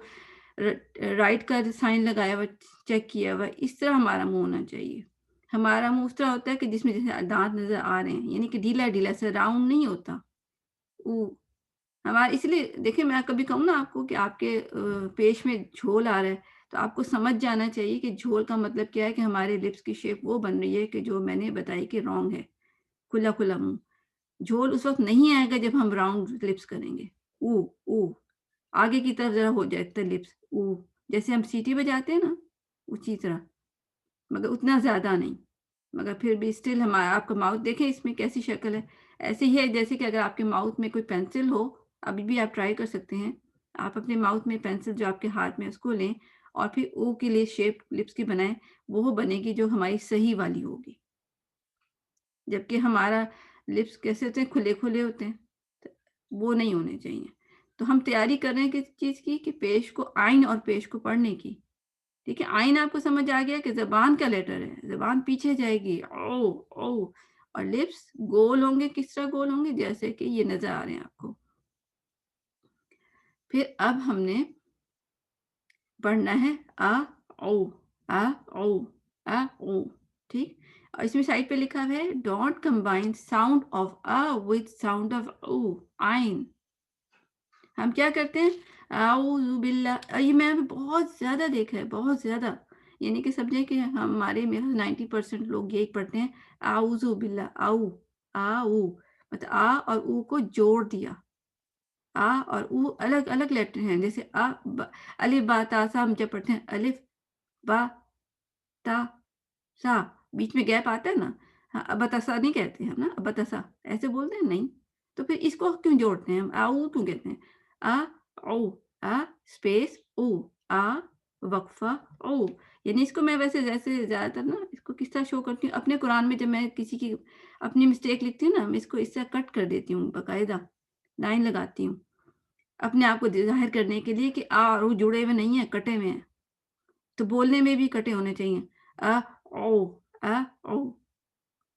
رائٹ کا سائن لگایا ہوا چیک کیا ہوا، اس طرح ہمارا منہ ہونا چاہیے. ہمارا منہ اس طرح ہوتا ہے کہ جس میں جیسے دانت نظر آ رہے ہیں، یعنی کہ ڈھیلا ڈھیلا سے راؤنڈ نہیں ہوتا. او ہمارا، اس لیے دیکھیں میں کبھی کہوں نا آپ کو کہ آپ کے پیش میں جھول آ رہا ہے، تو آپ کو سمجھ جانا چاہیے کہ جھول کا مطلب کیا ہے، کہ ہمارے لپس کی شیپ وہ بن رہی ہے کہ جو میں نے بتائی کہ رانگ ہے. کھلا کھلا منہ. جھول اس وقت نہیں آئے گا جب ہم راؤنڈ لپس کریں گے. او او آگے کی طرف ذرا ہو جاتا ہے لپس. او جیسے ہم سیٹی بجاتے ہیں نا، اسی طرح، مگر اتنا زیادہ نہیں. مگر پھر بھی اسٹل ہمارا آپ کا ماؤتھ دیکھیں اس میں کیسی شکل ہے. ایسے ہی ہے جیسے کہ اگر آپ کے ماؤتھ میں کوئی پینسل ہو، ابھی بھی آپ ٹرائی کر سکتے ہیں. آپ اپنے ماؤتھ میں پینسل جو آپ کے ہاتھ میں اس کو لیں اور پھر او کے لیے شیپ لپس کی بنائیں، وہ بنے گی جو ہماری صحیح والی ہوگی. جبکہ ہمارا لپس کیسے ہوتے ہیں، کھلے کھلے ہوتے ہیں، وہ نہیں ہونے چاہیے. تو ہم تیاری کر رہے ہیں کس چیز کی، کہ پیش کو آئین اور پیش کو پڑھنے کی. ٹھیک ہے، آئین آپ کو سمجھ آ گیا کہ زبان کا لیٹر ہے، زبان پیچھے جائے گی او او، اور لپس گول ہوں گے. کس طرح گول ہوں گے، جیسے کہ یہ نظر آ رہے ہیں آپ کو. پھر اب ہم نے پڑھنا ہے آ او آ او آ او. ٹھیک، اور اس میں سائڈ پہ لکھا ہے ڈونٹ کمبائن ساؤنڈ آف آ وتھ ساؤنڈ آف او. آئین ہم کیا کرتے ہیں، اعوذ باللہ. یہ میں نے بہت زیادہ دیکھا ہے، بہت زیادہ. یعنی کہ سمجھے کہ ہمارے میں 90% لوگ یہی پڑھتے ہیں اعوذ باللہ. او آ مطلب آ اور او کو جوڑ دیا. آ اور او الگ الگ لیٹر ہیں. جیسے الف با تا سا ہم جب پڑھتے ہیں الف با تا سا، بیچ میں گیپ آتا ہے نا. ہاں، ابتسا نہیں کہتے ہم نا، ابتسا ایسے بولتے ہیں نہیں. تو پھر اس کو کیوں جوڑتے ہیں ہم، آؤ کیوں کہتے ہیں. آ او آ اسپیس او آ وقفہ او. یعنی اس کو میں ویسے جیسے زیادہ تر نا اس کو کس طرح شو کرتی ہوں اپنے قرآن میں. جب میں کسی کی اپنی مسٹیک لکھتی ہوں نا، میں اس کو اس طرح کٹ کر دیتی ہوں، باقاعدہ لائن لگاتی ہوں اپنے آپ کو ظاہر کرنے کے لیے کہ آ اور او جڑے ہوئے نہیں ہیں، کٹے ہوئے ہیں. تو بولنے میں بھی کٹے ہونے چاہیے. آ او آ او.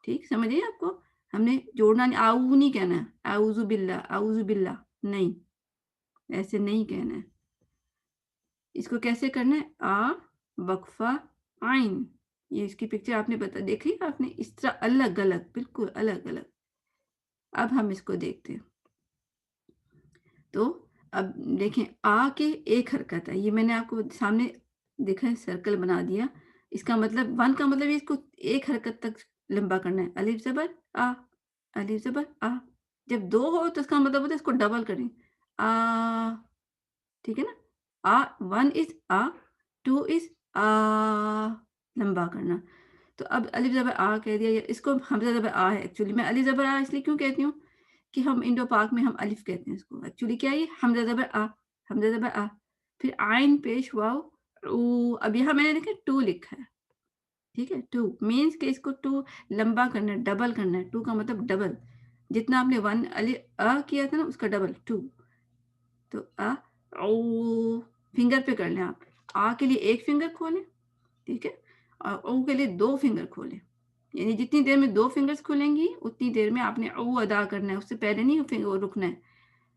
ٹھیک سمجھیے، آپ کو ہم نے جوڑنا نہیں، آؤ نہیں کہنا ہے، اعوذ باللہ اعوذ باللہ نہیں، ایسے نہیں کہنا ہے. اس کو کیسے کرنا ہے، آ وقفہ آئین. یہ اس کی پکچر آپ نے دیکھی آپ نے، اس طرح الگ الگ، بالکل الگ الگ. اب ہم اس کو دیکھتے ہیں. تو اب دیکھیں آ کے ایک حرکت ہے، یہ میں نے آپ کو سامنے دیکھا ہے، سرکل بنا دیا. اس کا مطلب ون کا مطلب اس کو ایک حرکت تک لمبا کرنا ہے. الف زبر آ، الف زبر آ. جب دو ہو تو اس کا مطلب ہوتا ہے اس کو ڈبل کریں، آ. ٹھیک ہے نا، آ one is a, two is آ، لمبا کرنا. تو اب الف زبر آ کہہ دیا، اس کو حمزہ زبر آ ہے. ایکچولی میں الف زبر آ اس لیے کیوں کہتی ہوں کہ ہم انڈو پاک میں ہم الف کہتے ہیں اس کو. ایکچولی کیا ہے، حمزہ زبر آ، حمزہ زبر آ، پھر آئین پیش واو او. اب یہاں میں نے دیکھا 2 لکھا ہے. ٹھیک ہے، 2 مینس کہ اس کو 2 لمبا کرنا ہے، ڈبل کرنا ہے. 2 کا مطلب ڈبل، جتنا آپ نے 1 کیا تھا نا اس کا ڈبل 2. تو آ او، فنگر پہ کر لیں آپ. آ کے لیے ایک فنگر کھولیں، ٹھیک ہے، اور او کے لیے 2 فنگر کھولیں. یعنی جتنی دیر میں 2 فنگرز کھلیں گی اتنی دیر میں آپ نے او ادا کرنا ہے، اس سے پہلے نہیں وہ رکنا ہے.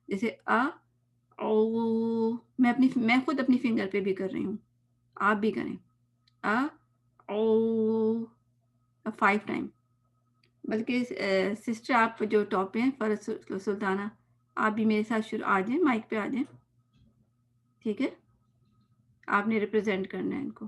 جیسے آ او، میں خود اپنی فنگر پہ بھی کر رہی ہوں، آپ بھی کریں. آ او 5 ٹائم. بلکہ سسٹر آپ جو ٹاپ پہ ہیں فرض سلطانہ، آپ بھی میرے ساتھ شروع آ جائیں، مائک پہ آ جائیں. ٹھیک ہے، آپ نے ریپرزینٹ کرنا ہے ان کو.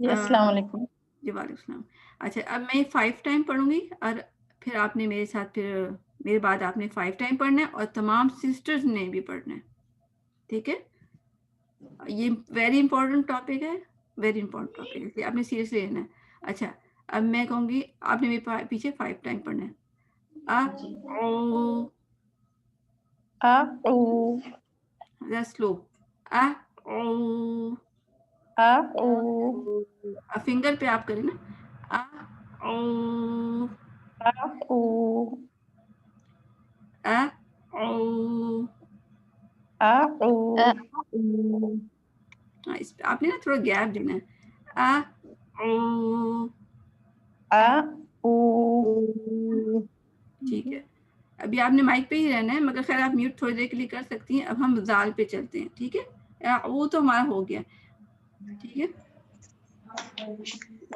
جی السلام علیکم. جی وعلیکم السلام. اچھا اب میں 5 ٹائم پڑھوں گی اور پھر آپ نے میرے ساتھ پھر میرے بعد آپ نے 5 ٹائم پڑھنا ہے اور تمام سسٹرز نے بھی پڑھنا ہے. ٹھیک ہے. یہ ویری امپورٹنٹ ٹاپک ہے, ویری امپورٹنٹ ٹاپک ہے, اس لیے آپ نے سیریسلی لینا ہے. اچھا اب میں کہوں گی آپ نے میرے پیچھے 5 ٹائم پڑھنا ہے. ذرا سلو. فنگر پہ آپ کریں نا. آپ نے نا تھوڑا گیپ دینا ہے. ٹھیک ہے. ابھی آپ نے مائک پہ ہی رہنا ہے, مگر خیر آپ میوٹ تھوڑی دیر کے لیے کر سکتی ہیں. اب ہم زال پہ چلتے ہیں. ٹھیک ہے. وہ تو ہمارا ہو گیا. ٹھیک ہے.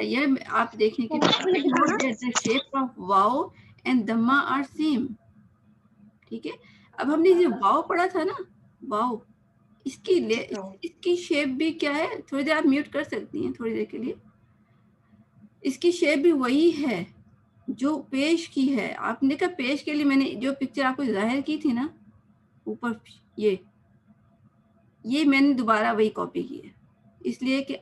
یہ آپ دیکھیں کہ شیپ آف واو اینڈ دما آر سیم. ٹھیک ہے. اب ہم نے جو واو پڑھا تھا نا, واو, اس کی شیپ بھی کیا ہے, تھوڑی دیر آپ میوٹ کر سکتی ہیں تھوڑی دیر کے لیے. اس کی شیپ بھی وہی ہے جو پیش کی ہے. آپ نے کہا پیش کے لیے میں نے جو پکچر آپ کو ظاہر کی تھی نا اوپر, یہ میں نے دوبارہ وہی کاپی کی ہے, اس لیے کہ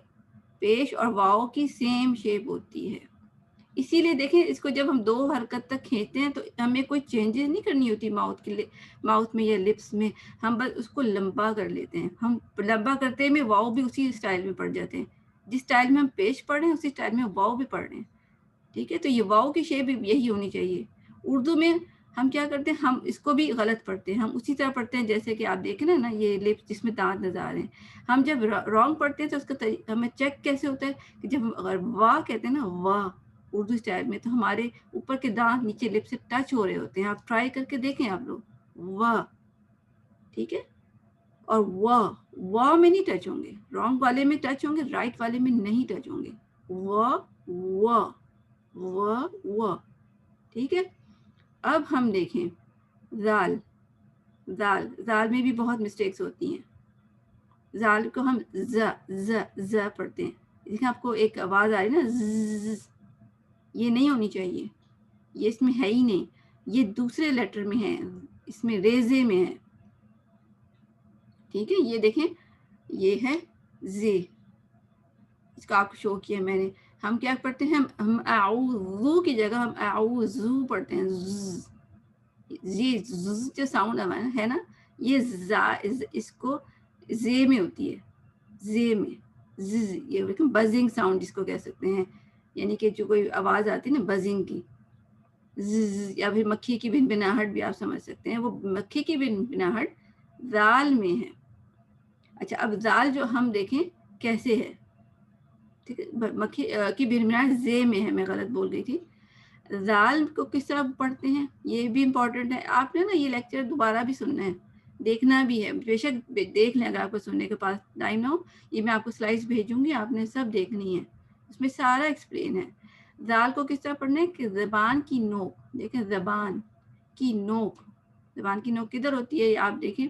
پیش اور واو کی سیم شیپ ہوتی ہے. اسی لیے دیکھیں اس کو جب ہم 2 حرکت تک کھینچتے ہیں تو ہمیں کوئی چینجز نہیں کرنی ہوتی ماؤتھ میں یا لپس میں. ہم بس اس کو لمبا کر لیتے ہیں. ہم لمبا کرتے میں واو بھی اسی اسٹائل میں پڑ جاتے ہیں. جس اسٹائل میں ہم پیش پڑھ رہے ہیں اسی اسٹائل میں واو بھی پڑھ رہے ہیں. ٹھیک ہے. تو یہ واو کی شیپ بھی یہی ہونی چاہیے. اردو میں ہم کیا کرتے ہیں, ہم اس کو بھی غلط پڑھتے ہیں. ہم اسی طرح پڑھتے ہیں جیسے کہ آپ دیکھیں نا یہ لپس جس میں دانت نظر آ رہے ہیں. ہم جب رانگ پڑھتے ہیں تو اس کا ہمیں چیک کیسے ہوتا ہے کہ جب ہم اگر واہ کہتے ہیں نا, واہ اردو اسٹائل میں, تو ہمارے اوپر کے دانت نیچے لپ سے ٹچ ہو رہے ہوتے ہیں. آپ ٹرائی کر کے دیکھیں آپ لوگ. واہ. ٹھیک ہے. اور واہ میں نہیں ٹچ ہوں گے. رانگ والے میں ٹچ ہوں گے, رائٹ والے میں نہیں ٹچ ہوں گے. واہ. ٹھیک ہے. اب ہم دیکھیں زال میں بھی بہت مسٹیکس ہوتی ہیں. زال کو ہم ز پڑھتے ہیں. دیکھیں آپ کو ایک آواز آ رہی نا, یہ نہیں ہونی چاہیے. یہ اس میں ہے ہی نہیں. یہ دوسرے لیٹر میں ہے, اس میں ریزے میں ہے. ٹھیک ہے. یہ دیکھیں یہ ہے زے, اس کا آپ کو شو کیا میں نے. ہم کیا پڑھتے ہیں, ہم اعوذ کی جگہ ہم اعوذ پڑھتے ہیں. یہ جو ساؤنڈ ہے نا, یہ اس کو زے میں ہوتی ہے. زے میں یہ بزنگ ساؤنڈ جس کو کہہ سکتے ہیں, یعنی کہ جو کوئی آواز آتی ہے نا بزنگ کی, یا پھر مکھی کی بھنبھناہٹ بھی آپ سمجھ سکتے ہیں. وہ مکھی کی بھنبھناہٹ زال میں ہے. اچھا اب زال جو ہم دیکھیں کیسے ہے. ٹھیک ہے. مکھی کی بھنبھناہٹ زے میں ہے, میں غلط بول گئی تھی. زال کو کس طرح پڑھتے ہیں یہ بھی امپورٹنٹ ہے. آپ نے نا یہ لیکچر دوبارہ بھی سننا ہے, دیکھنا بھی ہے. بے شک دیکھ لیں اگر آپ کو سننے کے پاس ٹائم نہ ہو. یہ میں آپ کو سلائڈس بھیجوں گی, آپ نے سب دیکھنی ہے, اس میں سارا ایکسپلین ہے. زال کو کس طرح پڑھنا ہے کہ زبان کی نوک, دیکھیں زبان کی نوک کدھر ہوتی ہے آپ دیکھیں.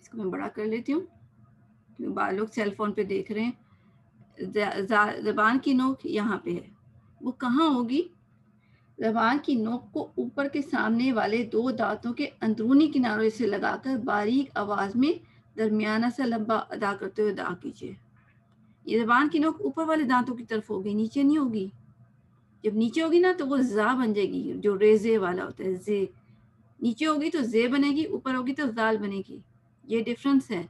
اس کو میں بڑا کر لیتی ہوں, لوگ سیل فون پہ دیکھ رہے ہیں. زبان کی نوک یہاں پہ ہے. وہ کہاں ہوگی؟ زبان کی نوک کو اوپر کے سامنے والے 2 دانتوں کے اندرونی کناروں سے لگا کر باریک آواز میں درمیانہ سا لمبا ادا کرتے ہوئے ادا کیجیے. یہ زبان کی نوک اوپر والے دانتوں کی طرف ہوگی, نیچے نہیں ہوگی. جب نیچے ہوگی نا تو وہ زا بن جائے گی, جو ریزے والا ہوتا ہے زے. نیچے ہوگی تو زے بنے گی, اوپر ہوگی تو زال بنے گی. یہ ڈفرنس ہے,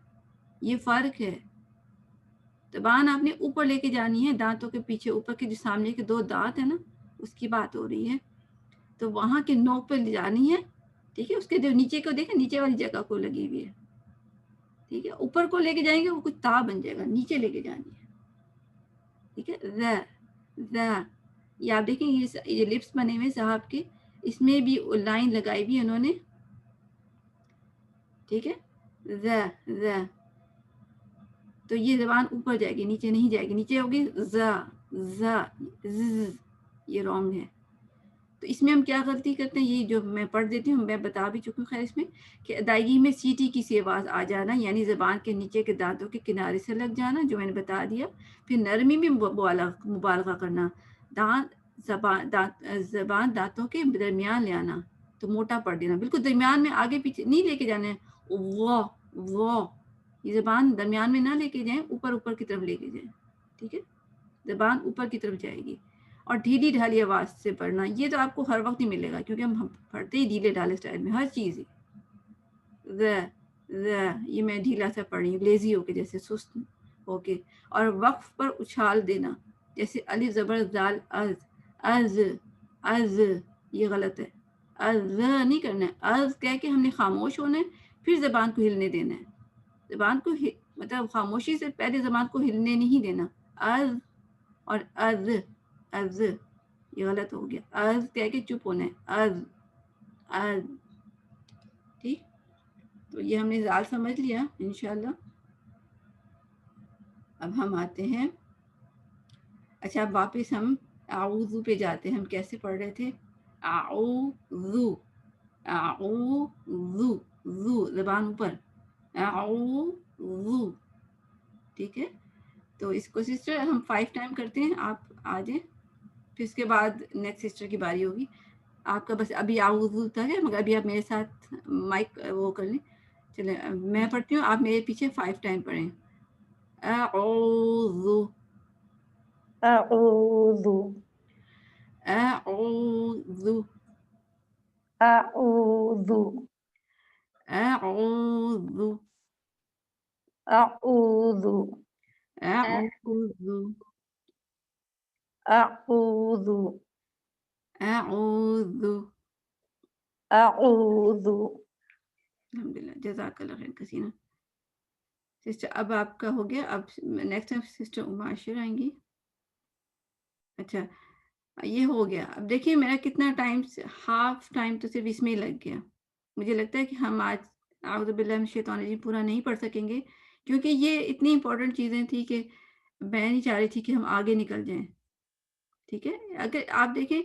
یہ فرق ہے. زبان آپ نے اوپر لے کے جانی ہے, دانتوں کے پیچھے اوپر کے جو سامنے کے 2 دانت ہیں نا, اس کی بات ہو رہی ہے. تو وہاں کے نوک پہ لے جانی ہے. ٹھیک ہے. اس کے جو نیچے کو دیکھیں, نیچے والی جگہ کو لگی ہوئی ہے. ٹھیک ہے. اوپر کو لے کے جائیں گے وہ کچھ تا بن جائے گا, نیچے لے کے جانی ہے. ٹھیک ہے. یہ آپ دیکھیں یہ لپس بنے ہوئے صاحب کے, اس میں بھی لائن لگائی ہوئی انہوں نے. ٹھیک ہے. تو یہ زبان اوپر جائے گی, نیچے نہیں جائے گی. نیچے ہوگی ز, یہ رانگ ہے. تو تو اس میں ہم کیا غلطی کرتے ہیں، یہ جو میں پڑھ دیتی ہوں، میں بتا بھی چکی ہوں خیر اس میں، کہ ادائیگی میں سیٹی کی سی آواز آ جانا، یعنی زبان کے نیچے کے دانتوں کے کنارے سے لگ جانا، جو میں نے بتا دیا. پھر نرمی میں مبالغہ کرنا، زبان دانتوں کے درمیان لے آنا، تو موٹا پڑ دینا، بالکل درمیان میں آگے پیچھے نہیں لے کے جانا ہے. وہ یہ زبان درمیان میں نہ لے کے جائیں، اوپر کی طرف لے کے جائیں. ٹھیک ہے، زبان اوپر کی طرف جائے گی. اور ڈھیلی ڈھالی آواز سے پڑھنا، یہ تو آپ کو ہر وقت ہی ملے گا، کیونکہ ہم پڑھتے ہی ڈھیلے ڈھالے اسٹائل میں ہر چیز ہی. یہ میں ڈھیلا سا پڑھ رہی ہوں، لیزی ہو کے، جیسے سست ہو کے. اور وقف پر اچھال دینا، جیسے الف زبر زال از، یہ غلط ہے. از نہیں کرنا ہے، از کہہ کے ہم نے خاموش ہونا ہے، پھر زبان کو ہلنے دینا ہے. زبان کو مطلب خاموشی سے پہلے زبان کو ہلنے نہیں دینا. از اور از یہ غلط ہو گیا. از کہہ کے چپ ہونا ہے، از. ٹھیک، تو یہ ہم نے زال سمجھ لیا انشاءاللہ. اب ہم آتے ہیں، اچھا اب واپس ہم اعوذ پہ جاتے ہیں. ہم کیسے پڑھ رہے تھے؟ اعوذ، زبان اوپر، اعوذ. ٹھیک ہے، تو اس کو سسٹر ہم 5 ٹائم کرتے ہیں، آپ آ جائیں. پھر اس کے بعد نیکسٹ سسٹر کی باری ہوگی. آپ کا بس ابھی اعوذ تک ہے، مگر ابھی آپ میرے ساتھ مائک وہ کر لیں. چلیں میں پڑھتی ہوں، آپ میرے پیچھے 5 ٹائم پڑھیں. اعوذ، اعوذ، اعوذ، اعوذ، اعوذ، اعوذ، اعوذ، اعوذ، اعوذ. اعوذ. الحمدللہ، جزاک اللہ خیر کثیرا. سسٹر اب آپ کا ہو گیا. اب نیکسٹ ٹائم سسٹر عماشر آئیں گی. اچھا یہ ہو گیا. اب دیکھیے میرا کتنا ٹائم، ہاف ٹائم تو صرف اس میں ہی لگ گیا. مجھے لگتا ہے کہ ہم آج اعوذ باللہ من الشیطان الرجیم پورا نہیں پڑھ سکیں گے، کیونکہ یہ اتنی امپورٹنٹ چیزیں تھیں کہ میں نہیں چاہ رہی تھی کہ ہم آگے نکل جائیں. ٹھیک ہے، اگر آپ دیکھیں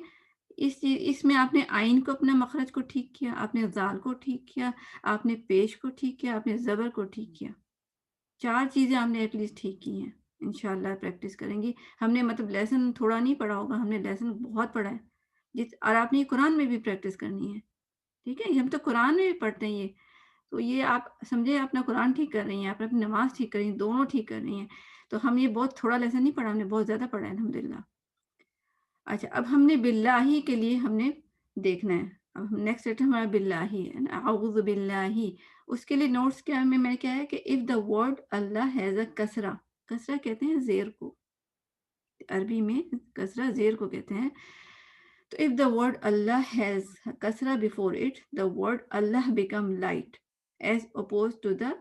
اس میں آپ نے آئین کو، اپنا مخرج کو ٹھیک کیا، آپ نے زال کو ٹھیک کیا، آپ نے پیش کو ٹھیک کیا، آپ نے زبر کو ٹھیک کیا. 4 چیزیں ہم نے ایٹ لیسٹ ٹھیک کی ہیں. انشاءاللہ پریکٹس کریں گی. ہم نے مطلب لیسن تھوڑا نہیں پڑھا ہوگا، ہم نے لیسن بہت پڑھا ہے. اور آپ نے قرآن میں بھی پریکٹس کرنی ہے. ٹھیک ہے، ہم تو قرآن میں بھی پڑھتے ہیں. یہ تو یہ آپ سمجھے اپنا قرآن ٹھیک کر رہی ہیں، آپ اپنی نماز ٹھیک کر رہی ہیں، دونوں ٹھیک کر رہی ہیں. تو ہم یہ بہت تھوڑا لیسن نہیں پڑھا، ہم نے بہت زیادہ پڑھا ہے الحمدللہ. اچھا اب ہم نے باللہ کے لیے ہم نے دیکھنا ہے. اب نیکسٹ لیٹر ہمارا باللہ ہے، اعوذ باللہ. اس کے لیے نوٹس کیا میں کیا ہے کہ if the word Allah has a کسرہ، کسرہ کہتے ہیں زیر کو، عربی میں کسرہ زیر کو کہتے ہیں. تو if the word Allah has kasra before it, the word Allah become light as opposed to the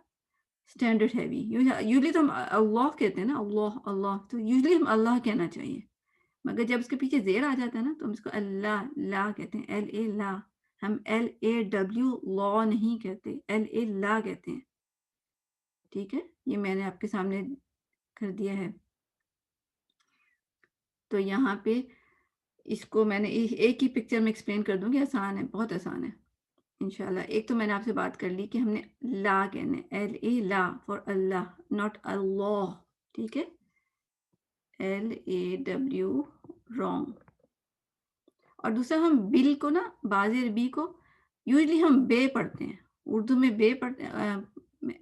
standard heavy. Usually تو ہم اللہ کہتے ہیں نا، اللہ اللہ، تو usually ہم اللہ کہنا چاہیے، مگر جب اس کے پیچھے زیر آ جاتا ہے نا تو ہم اس کو اللہ لا کہتے ہیں، ایل اے لا. ہم ایل اے ڈبلیو لا نہیں کہتے، ایل اے لا کہتے ہیں. ٹھیک ہے، یہ میں نے آپ کے سامنے کر دیا ہے. تو یہاں پہ اس کو میں نے ایک ہی پکچر میں ایکسپلین کر دوں گی، آسان ہے، بہت آسان ہے انشاءاللہ. ایک تو میں نے آپ سے بات کر لی کہ ہم نے لا کہنے، ایل اے لا فار اللہ، ناٹ اللہ. ٹھیک ہے، ایل اے ڈبلیو رانگ. اور دوسرا ہم بل کو نا، بازر بی کو یوزلی ہم بے پڑھتے ہیں، اردو میں بے پڑھتے ہیں،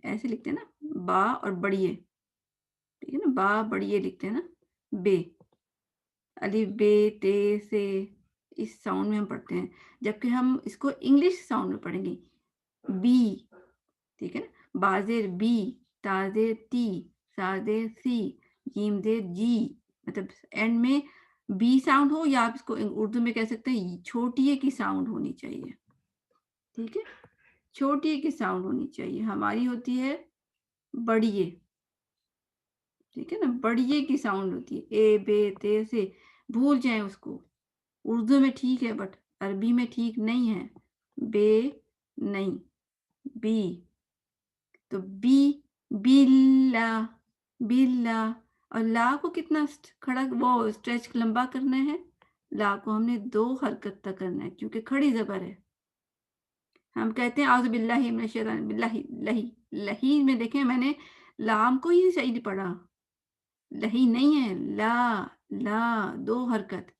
ایسے لکھتے ہیں نا، با اور بڑیے. ٹھیک ہے نا، با بڑیے لکھتے ہیں نا، بے، الف بے تے سے، اس ساؤنڈ میں ہم پڑھتے ہیں. جبکہ ہم اس کو انگلش ساؤنڈ میں پڑھیں گے، بی. ٹھیک ہے نا، بازر بی، تازر ٹی، سازر سی، جیم دیر جی. مطلب اینڈ میں بی ساؤنڈ ہو، یا آپ اس کو اردو میں کہہ سکتے ہیں چھوٹیے کی ساؤنڈ ہونی چاہیے. ٹھیک ہے، چھوٹیے کی ساؤنڈ ہونی چاہیے. ہماری ہوتی ہے بڑیے. ٹھیک ہے نا، بڑیے کی ساؤنڈ ہوتی ہے، اے بے تے سے. بھول جائیں اس کو، اردو میں ٹھیک ہے بٹ عربی میں ٹھیک نہیں ہے. بے نہیں، بی. تو بی، بلا، بلا. اور لا کو کتنا کھڑا وہ اسٹریچ لمبا کرنا ہے، لا کو ہم نے 2 حرکت تک کرنا ہے کیونکہ کھڑی زبر ہے. ہم کہتے ہیں اعوذ باللہ من الشیطان باللہ لہی لہی میں دیکھیں میں نے لام کو ہی صحیح نہیں پڑھا, لہی نہیں ہے, لا لا 2 حرکت,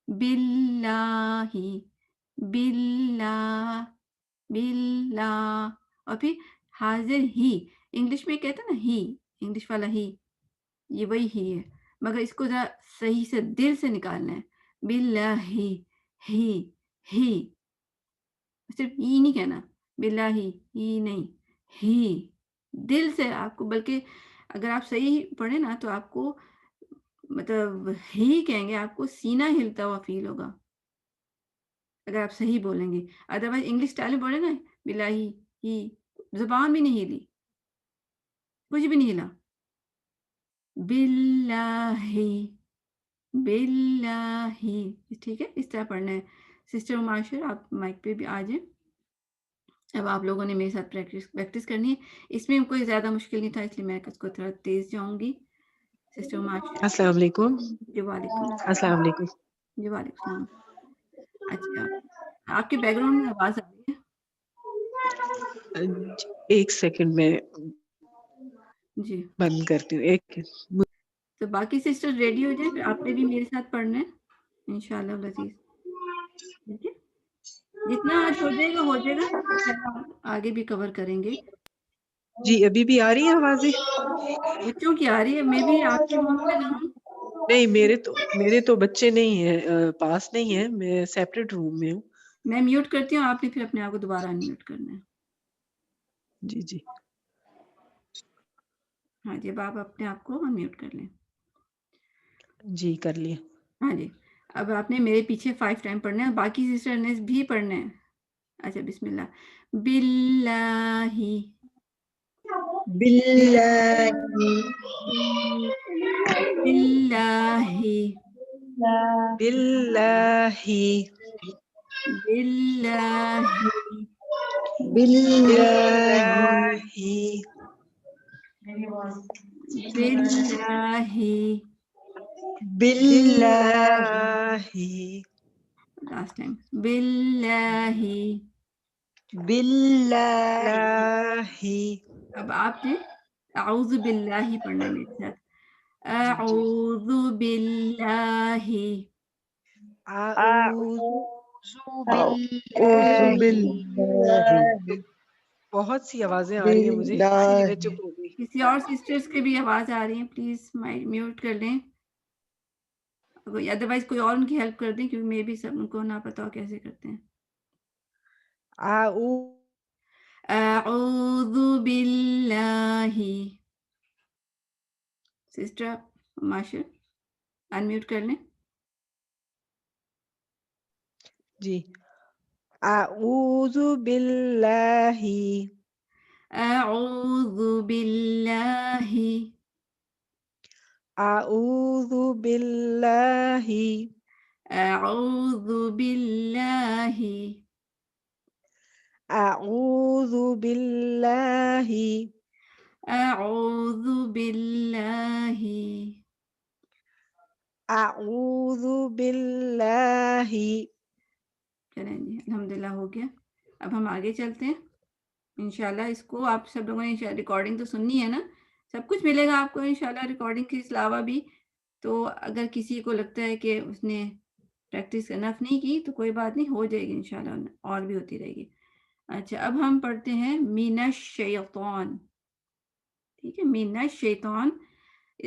باللہ باللہ باللہ, اور پھر حاضر ہی, انگلش میں کہتے ہیں نا ہی, انگلش والا ہی, یہ وہی ہی ہے, مگر اس کو ذرا صحیح سے دل سے نکالنا ہے, باللہ ہی, صرف ہی نہیں کہنا, باللہ ہی نہیں, ہی دل سے آپ کو, بلکہ اگر آپ صحیح پڑھیں نا تو آپ کو مطلب ہی کہیں گے, آپ کو سینہ ہلتا ہوا فیل ہوگا اگر آپ صحیح بولیں گے. ادروائز انگلش اسٹائل میں بولے نا باللہ ہی, زبان بھی نہیں ہلی, کچھ بھی نہیں ہلا, باللہ باللہ, ٹھیک ہے, اس طرح پڑھنا ہے. سسٹر معاشر آپ مائک پہ بھی آ جائیں. اب آپ لوگوں نے میرے ساتھ پریکٹس کرنی ہے. اس میں کوئی زیادہ مشکل نہیں تھا, اس لیے میں اس کو تھوڑا تیز جاؤں گی. سسٹر معاشر. السلام علیکم. جی وعلیکم السلام علیکم. جی وعلیکم السلام. اچھا, آپ کے بیک گراؤنڈ میں آواز آ رہی ہے؟ ایک سیکنڈ میں جی بند کرتی ہوں. ایک تو باقی سسٹر ریڈی ہو جائیں, پھر آپ نے بھی میرے ساتھ پڑھنا ہے انشاءاللہ العزیز. ٹھیک ہے, جتنا آج ہو جائے گا انشاءاللہ آگے بھی کور کریں گے. جی ابھی بھی آ رہی ہے آوازیں؟ بچوں کی آ رہی ہے, میں بھی آپ کے روم میں نہ ہوں. نہیں میرے تو بچے نہیں ہیں پاس نہیں ہیں, میں سیپریٹ روم میں ہوں. میں میوٹ کرتی ہوں, آپ نے پھر اپنے آپ کو دوبارہ انمیوٹ کرنا ہے. جی جی ہاں جی, اب آپ اپنے آپ کو انمیوٹ کر لیں. جی کر لیا. ہاں جی, اب آپ نے میرے پیچھے 5 ٹائم پڑھنا ہے, باقی سسٹر نے بھی پڑھنا ہے. اچھا بسم اللہ. باللہ باللہ باللہ باللہ باللہ باللہ باللہ باللہ لاسٹ ٹائم باللہ. باللہ. اب آپ نے اعوذ باللہ پڑھنا ہے میرے ساتھ. اعوذ باللہ اعوذ اعوذ باللہ بہت سی آوازیں آ رہی ہیں مجھے, اس لیے میں باللہ. چپ ہو گئی. کسی اور سسٹرز کے بھی آواز آ رہی ہیں, پلیز میوٹ کر لیں, ادروائز کوئی اور ان کی ہیلپ کر دیں, کیونکہ میں بھی سب ان کو نہ پتا ہو کیسے کرتے ہیں. اعوذ باللہ. سسٹر معاشر انمیوٹ کر لیں. جی اعوذ باللہ اعوذ باللہ اعوذ باللہ اعوذ باللہ اعوذ باللہ اعوذ باللہ. اعوذ باللہ. چلیں جی, الحمدللہ ہو گیا. اب ہم آگے چلتے ہیں انشاءاللہ. اس کو آپ سب لوگوں نے ریکارڈنگ تو سننی ہے نا, سب کچھ ملے گا آپ کو انشاءاللہ ریکارڈنگ کے علاوہ بھی. تو اگر کسی کو لگتا ہے کہ اس نے پریکٹس انف نہیں کی تو کوئی بات نہیں, ہو جائے گی انشاءاللہ, اور بھی ہوتی رہے گی. اچھا, اب ہم پڑھتے ہیں من الشیطان. ٹھیک ہے, من الشیطان.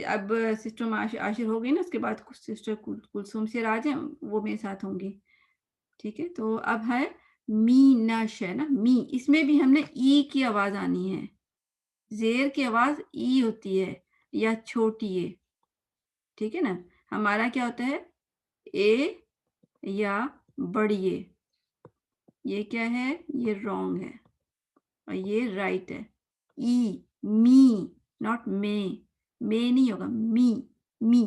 اب سسٹر عاشر ہو گئی نا, اس کے بعد سسٹر کلثوم سے راج ہیں, وہ میرے ساتھ ہوں گی. ٹھیک ہے, تو اب ہے می نش ہے نا, می, اس میں بھی ہم نے ای کی آواز آنی ہے. زیر کی آواز ای ہوتی ہے یا چھوٹی اے. ٹھیک ہے نا, ہمارا کیا ہوتا ہے اے یا بڑی اے. یہ کیا ہے, یہ رانگ ہے اور یہ رائٹ ہے. ای می, ناٹ میں نہیں ہوگا, می می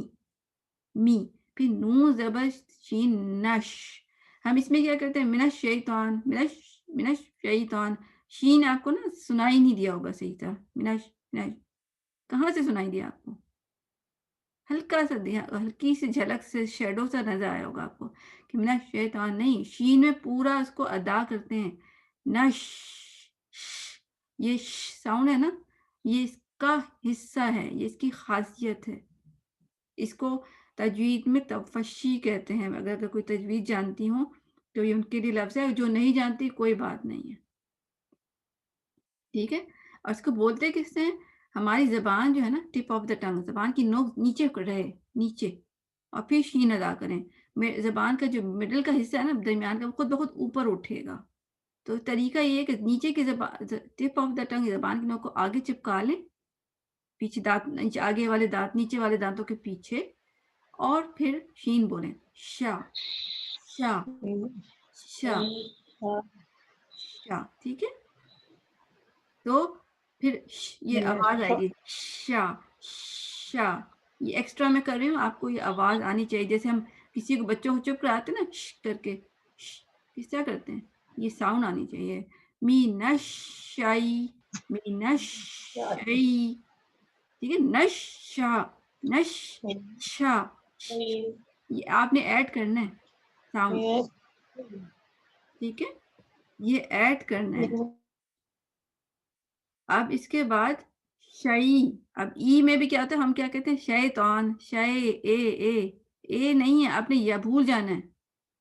می. پھر نون زبر شین نش. ہم اس میں کیا کرتے ہیں, من الشیطان من الشیطان. شین آپ کو نا سنائی نہیں دیا ہوگا صحیح طرح. کہاں سے سنائی دیا آپ کو؟ ہلکا سا ہلکی سی جھلک سے شیڈو سا نظر آیا ہوگا آپ کو کہ من الشیطان نہیں، شین میں پورا اس کو ادا کرتے ہیں. نش، یہ ساؤنڈ ہے نا، یہ اس کا حصہ ہے، یہ اس کی خاصیت ہے. اس کو تجوید میں تفشی کہتے ہیں. اگر کوئی تجوید جانتی ہوں تو یہ ان کے لیے لفظ ہے، جو نہیں جانتی کوئی بات نہیں ہے. ٹھیک ہے. اور اس کو بولتے کس سے ہیں؟ ہماری زبان جو ہے نا، ٹپ آف دا ٹنگ، زبان کی نوک نیچے رہے، نیچے، اور پھر شین ادا کریں. زبان کا جو مڈل کا حصہ ہے نا، درمیان کا، وہ خود بخود اوپر اٹھے گا. تو طریقہ یہ ہے کہ نیچے کی زبان، ٹپ آف دا ٹنگ، زبان کی نوک کو آگے چپکا لیں، پیچھے دانت نیچے، آگے والے دانت نیچے والے دانتوں کے پیچھے، اور پھر شین بولیں. شا، شا، شا، شا. ٹھیک ہے. تو پھر یہ آواز آئے گی، شا، شا. یہ ایکسٹرا میں کر رہی ہوں، آپ کو یہ آواز آنی چاہیے. جیسے ہم کسی کو بچوں کو چپ کراتے ہیں نا، ش کر کے، کس طرح کرتے ہیں، یہ ساؤنڈ آنی چاہیے. مین الشی، مین الشی. ٹھیک ہے. نشا، نش، شا. یہ آپ نے ایڈ کرنا ہے ساؤنڈ. ٹھیک ہے. یہ ایڈ کرنا ہے. اب اس کے بعد شعی. اب ای میں بھی کیا ہوتا ہے، ہم کیا کہتے ہیں، شیطان، شے، اے نہیں ہے، آپ نے یا بھول جانا ہے.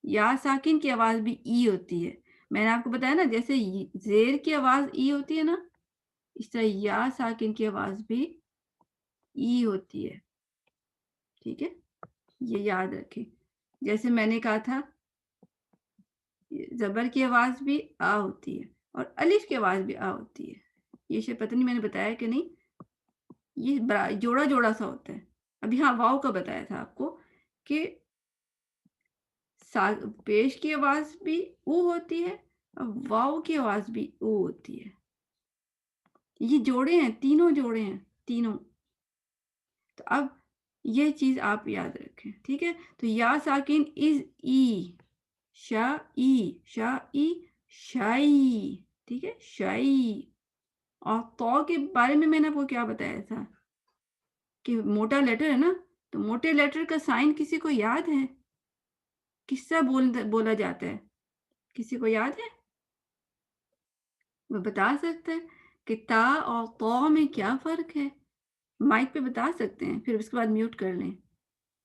یا ساکن کی آواز بھی ای ہوتی ہے. میں نے آپ کو بتایا نا، جیسے زیر کی آواز ای ہوتی ہے نا، اس طرح یا ساکن کی آواز بھی ای ہوتی ہے. ٹھیک ہے. یہ یاد رکھیں. جیسے میں نے کہا تھا، زبر کی آواز بھی آ ہوتی ہے، اور الف کی آواز بھی آ ہوتی ہے. یہ شاید پتہ نہیں میں نے بتایا کہ نہیں، یہ جوڑا جوڑا سا ہوتا ہے. ابھی ہاں واؤ کا بتایا تھا آپ کو کہ پیش کی آواز بھی او ہوتی ہے، اور واؤ کی آواز بھی او ہوتی ہے. یہ جوڑے ہیں، تینوں جوڑے ہیں، تینوں. تو اب یہ چیز آپ یاد رکھیں. ٹھیک ہے. تو یا ساکن از ای، شا ای، شا ای، شائی. ٹھیک ہے. شائی. اور تو کے بارے میں نے آپ کو کیا بتایا تھا کہ موٹا لیٹر ہے نا، تو موٹے لیٹر کا سائن کسی کو یاد ہے؟ کس طرح بولا جاتا ہے؟ کسی کو یاد ہے؟ وہ بتا سکتا ہے کہ تا اور تو میں کیا فرق ہے؟ مائک پہ بتا سکتے ہیں، پھر اس کے بعد میوٹ کر لیں.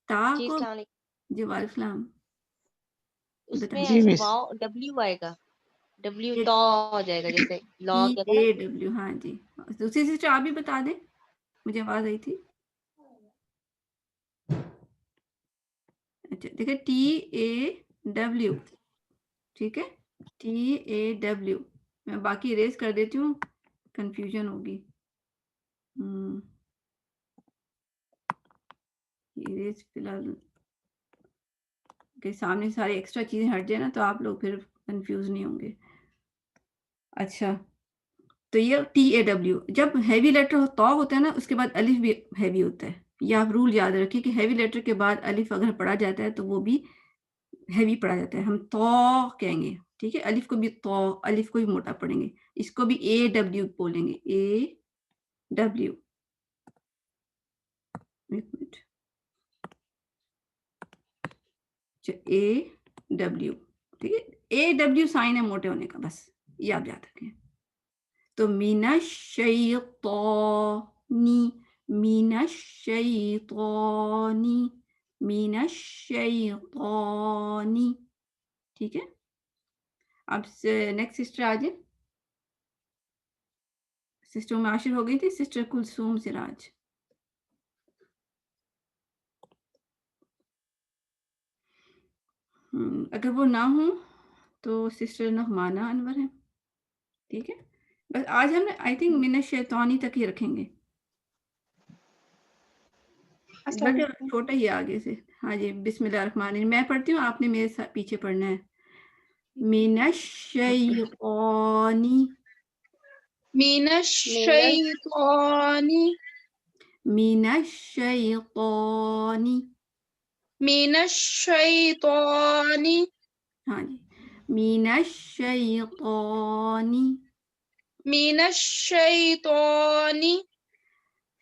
تا جی کو، السلام علیکم. جی وعلیکم السلام. اس میں جی مس. واؤ ڈبلیو آئے گا، ڈبلیو یہ تو ہو جائے گا، جیسے لا کیا تھا نا. TAW. ہاں جی. دوسری سسٹر آپ بھی بتا دیں، مجھے آواز آئی تھی. اچھا دیکھیں، TAW. ٹھیک ہے. TAW. میں باقی اریز کر دیتی ہوں، کنفیوژن ہوگی. اریز فی الحال کے سامنے سارے ایکسٹرا چیزیں ہٹ جائیں نا، تو آپ لوگ پھر کنفیوز نہیں ہوں گے. اچھا، تو یہ TAW. جب ہیوی لیٹر تو ہوتا ہے نا، اس کے بعد الف بھی ہیوی ہوتا ہے. یہ آپ رول یاد رکھیں کہ ہیوی لیٹر کے بعد الف اگر پڑھا جاتا ہے تو وہ بھی ہیوی پڑھا جاتا ہے. ہم تو کہیں گے. ٹھیک ہے. الف کو بھی تو، الف کو بھی موٹا پڑھیں گے. اس کو بھی AW بولیں گے. AW. ایک منٹ. AW. ٹھیک ہے. AW سائن ہے موٹے ہونے کا، بس یہ آپ یاد رکھیں. تو من الشیطانی، من الشیطانی، من الشیطانی. ٹھیک ہے. اب نیکسٹ سسٹر آ جائیں. سسٹر معاشر ہو گئی تھی، سسٹر کلثوم سراج. اگر وہ نہ ہوں تو سسٹر نعمانہ انور ہیں. ٹھیک ہے. بس آج ہم نے آئی تھنک من الشیطانی تک ہی رکھیں گے، بلکہ چھوٹا ہی آگے سے. ہاں جی. بسم اللہ الرحمن الرحیم. میں پڑھتی ہوں، آپ نے میرے ساتھ پیچھے پڑھنا ہے. من الشیطانی، من الشیطان، من الشیطانی. من الشیطان، ہاں جی. من الشیطانی. من الشیطان،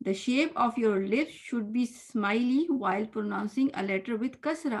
The shape of your lips should be smiley while pronouncing a letter with kasra.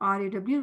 RAW,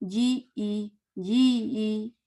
GE, GE,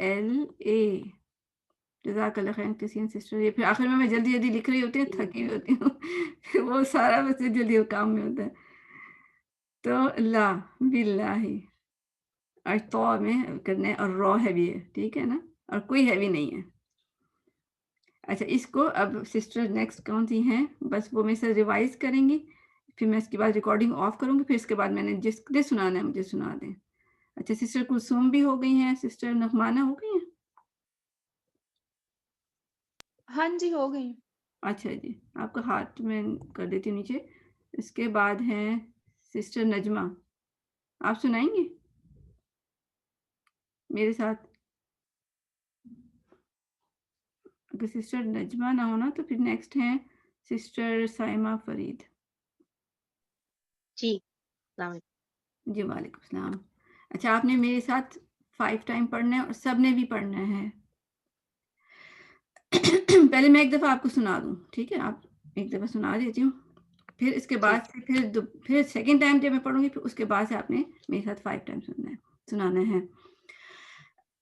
LA جزاک اللہ خیر کسی سسٹر. یہ پھر آخر میں جلدی جلدی لکھ رہی ہوتی ہوں, تھکی ہوئی ہوتی ہوں, پھر وہ سارا بس جلدی کام میں ہوتا ہے. تو لا باللہ اور تو میں کرنے اور رو ہیوی ہے, ٹھیک ہے نا, اور کوئی ہیوی نہیں ہے. اچھا اس کو اب سسٹر نیکسٹ کون سی ہیں, بس وہ میرے ساتھ ریوائز کریں گی, پھر میں اس کے بعد ریکارڈنگ آف کروں گی, پھر اس کے بعد میں نے جس نے سنانا ہے مجھے سنا دیں. اچھا سسٹر کلثوم بھی ہو گئی ہیں, سسٹر نغمانہ ہو گئی ہیں. ہاں جی ہو گئی. اچھا جی, آپ کا ہاتھ میں کر دیتی ہوں نیچے. اس کے بعد ہیں سسٹر نجمہ, آپ سنائیں گے میرے ساتھ. اگر سسٹر نجمہ نہ ہونا تو پھر نیکسٹ ہیں سسٹر سائمہ فرید. جی السلام علیکم. جی وعلیکم السلام. اچھا آپ نے میرے ساتھ 5 ٹائم پڑھنا ہے اور سب نے بھی پڑھنا ہے. پہلے میں ایک دفعہ آپ کو سنا دوں, ٹھیک ہے, آپ ایک دفعہ سنا دیتی ہوں, پھر اس کے بعد سے پھر سیکنڈ ٹائم جب میں پڑھوں گی پھر اس کے بعد سے آپ نے میرے ساتھ 5 ٹائم سنانا ہے.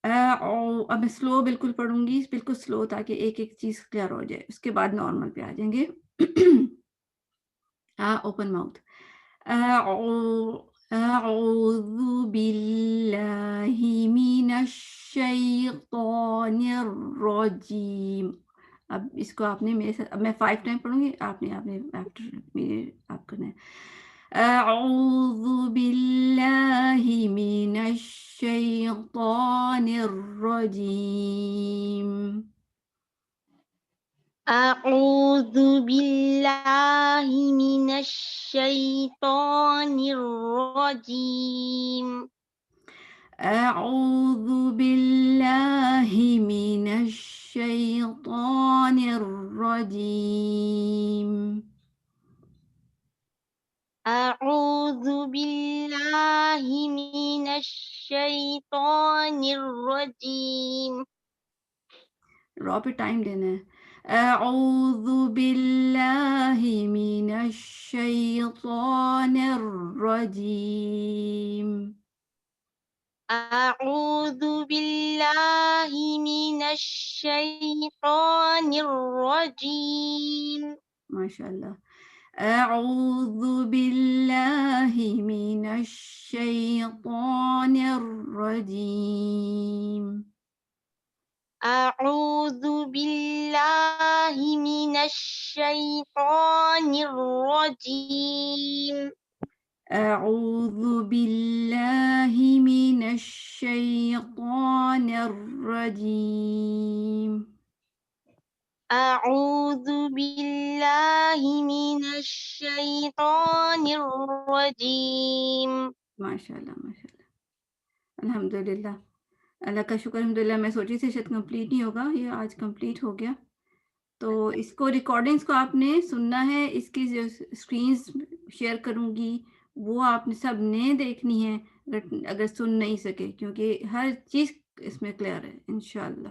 اب میں سلو بالکل پڑھوں گی, بالکل سلو, تاکہ ایک ایک چیز کلیئر ہو جائے. اس کے بعد نارمل پہ آ جائیں گے. Open mouth. أعوذ بالله من الشیطان الرجیم. اب اس کو آپ نے میرے ساتھ, اب میں 5 ٹائم پڑھوں گی, آپ نے آفٹر میرے آپ کرنا ہے. أعوذ بالله من الشیطان الرجیم. أعوذ بالله من الشيطان الرجيم. أعوذ بالله من الشيطان الرجيم. أعوذ بالله من الشيطان الرجيم. رو پہ ٹائم دینا ہے. أعوذ بالله من الشيطان الرجيم. أعوذ بالله من الشيطان الرجيم. ماشاء اللہ. أعوذ بالله من الشيطان الرجيم. أعوذ بالله من الشيطان الرجيم. أعوذ بالله من الشيطان الرجيم. أعوذ بالله من الشيطان الرجيم. ماشاء اللہ ماشاء اللہ, الحمد للہ, اللہ کا شکر. الحمد للہ. میں سوچی تھی شاید کمپلیٹ نہیں ہوگا, یہ آج کمپلیٹ ہو گیا. تو اس کو ریکارڈنگس کو آپ نے سننا ہے, اس کی جو اسکرینز شیئر کروں گی وہ آپ نے سب نے دیکھنی ہے, اگر سن نہیں سکے, کیونکہ ہر چیز اس میں کلیئر ہے انشاءاللہ.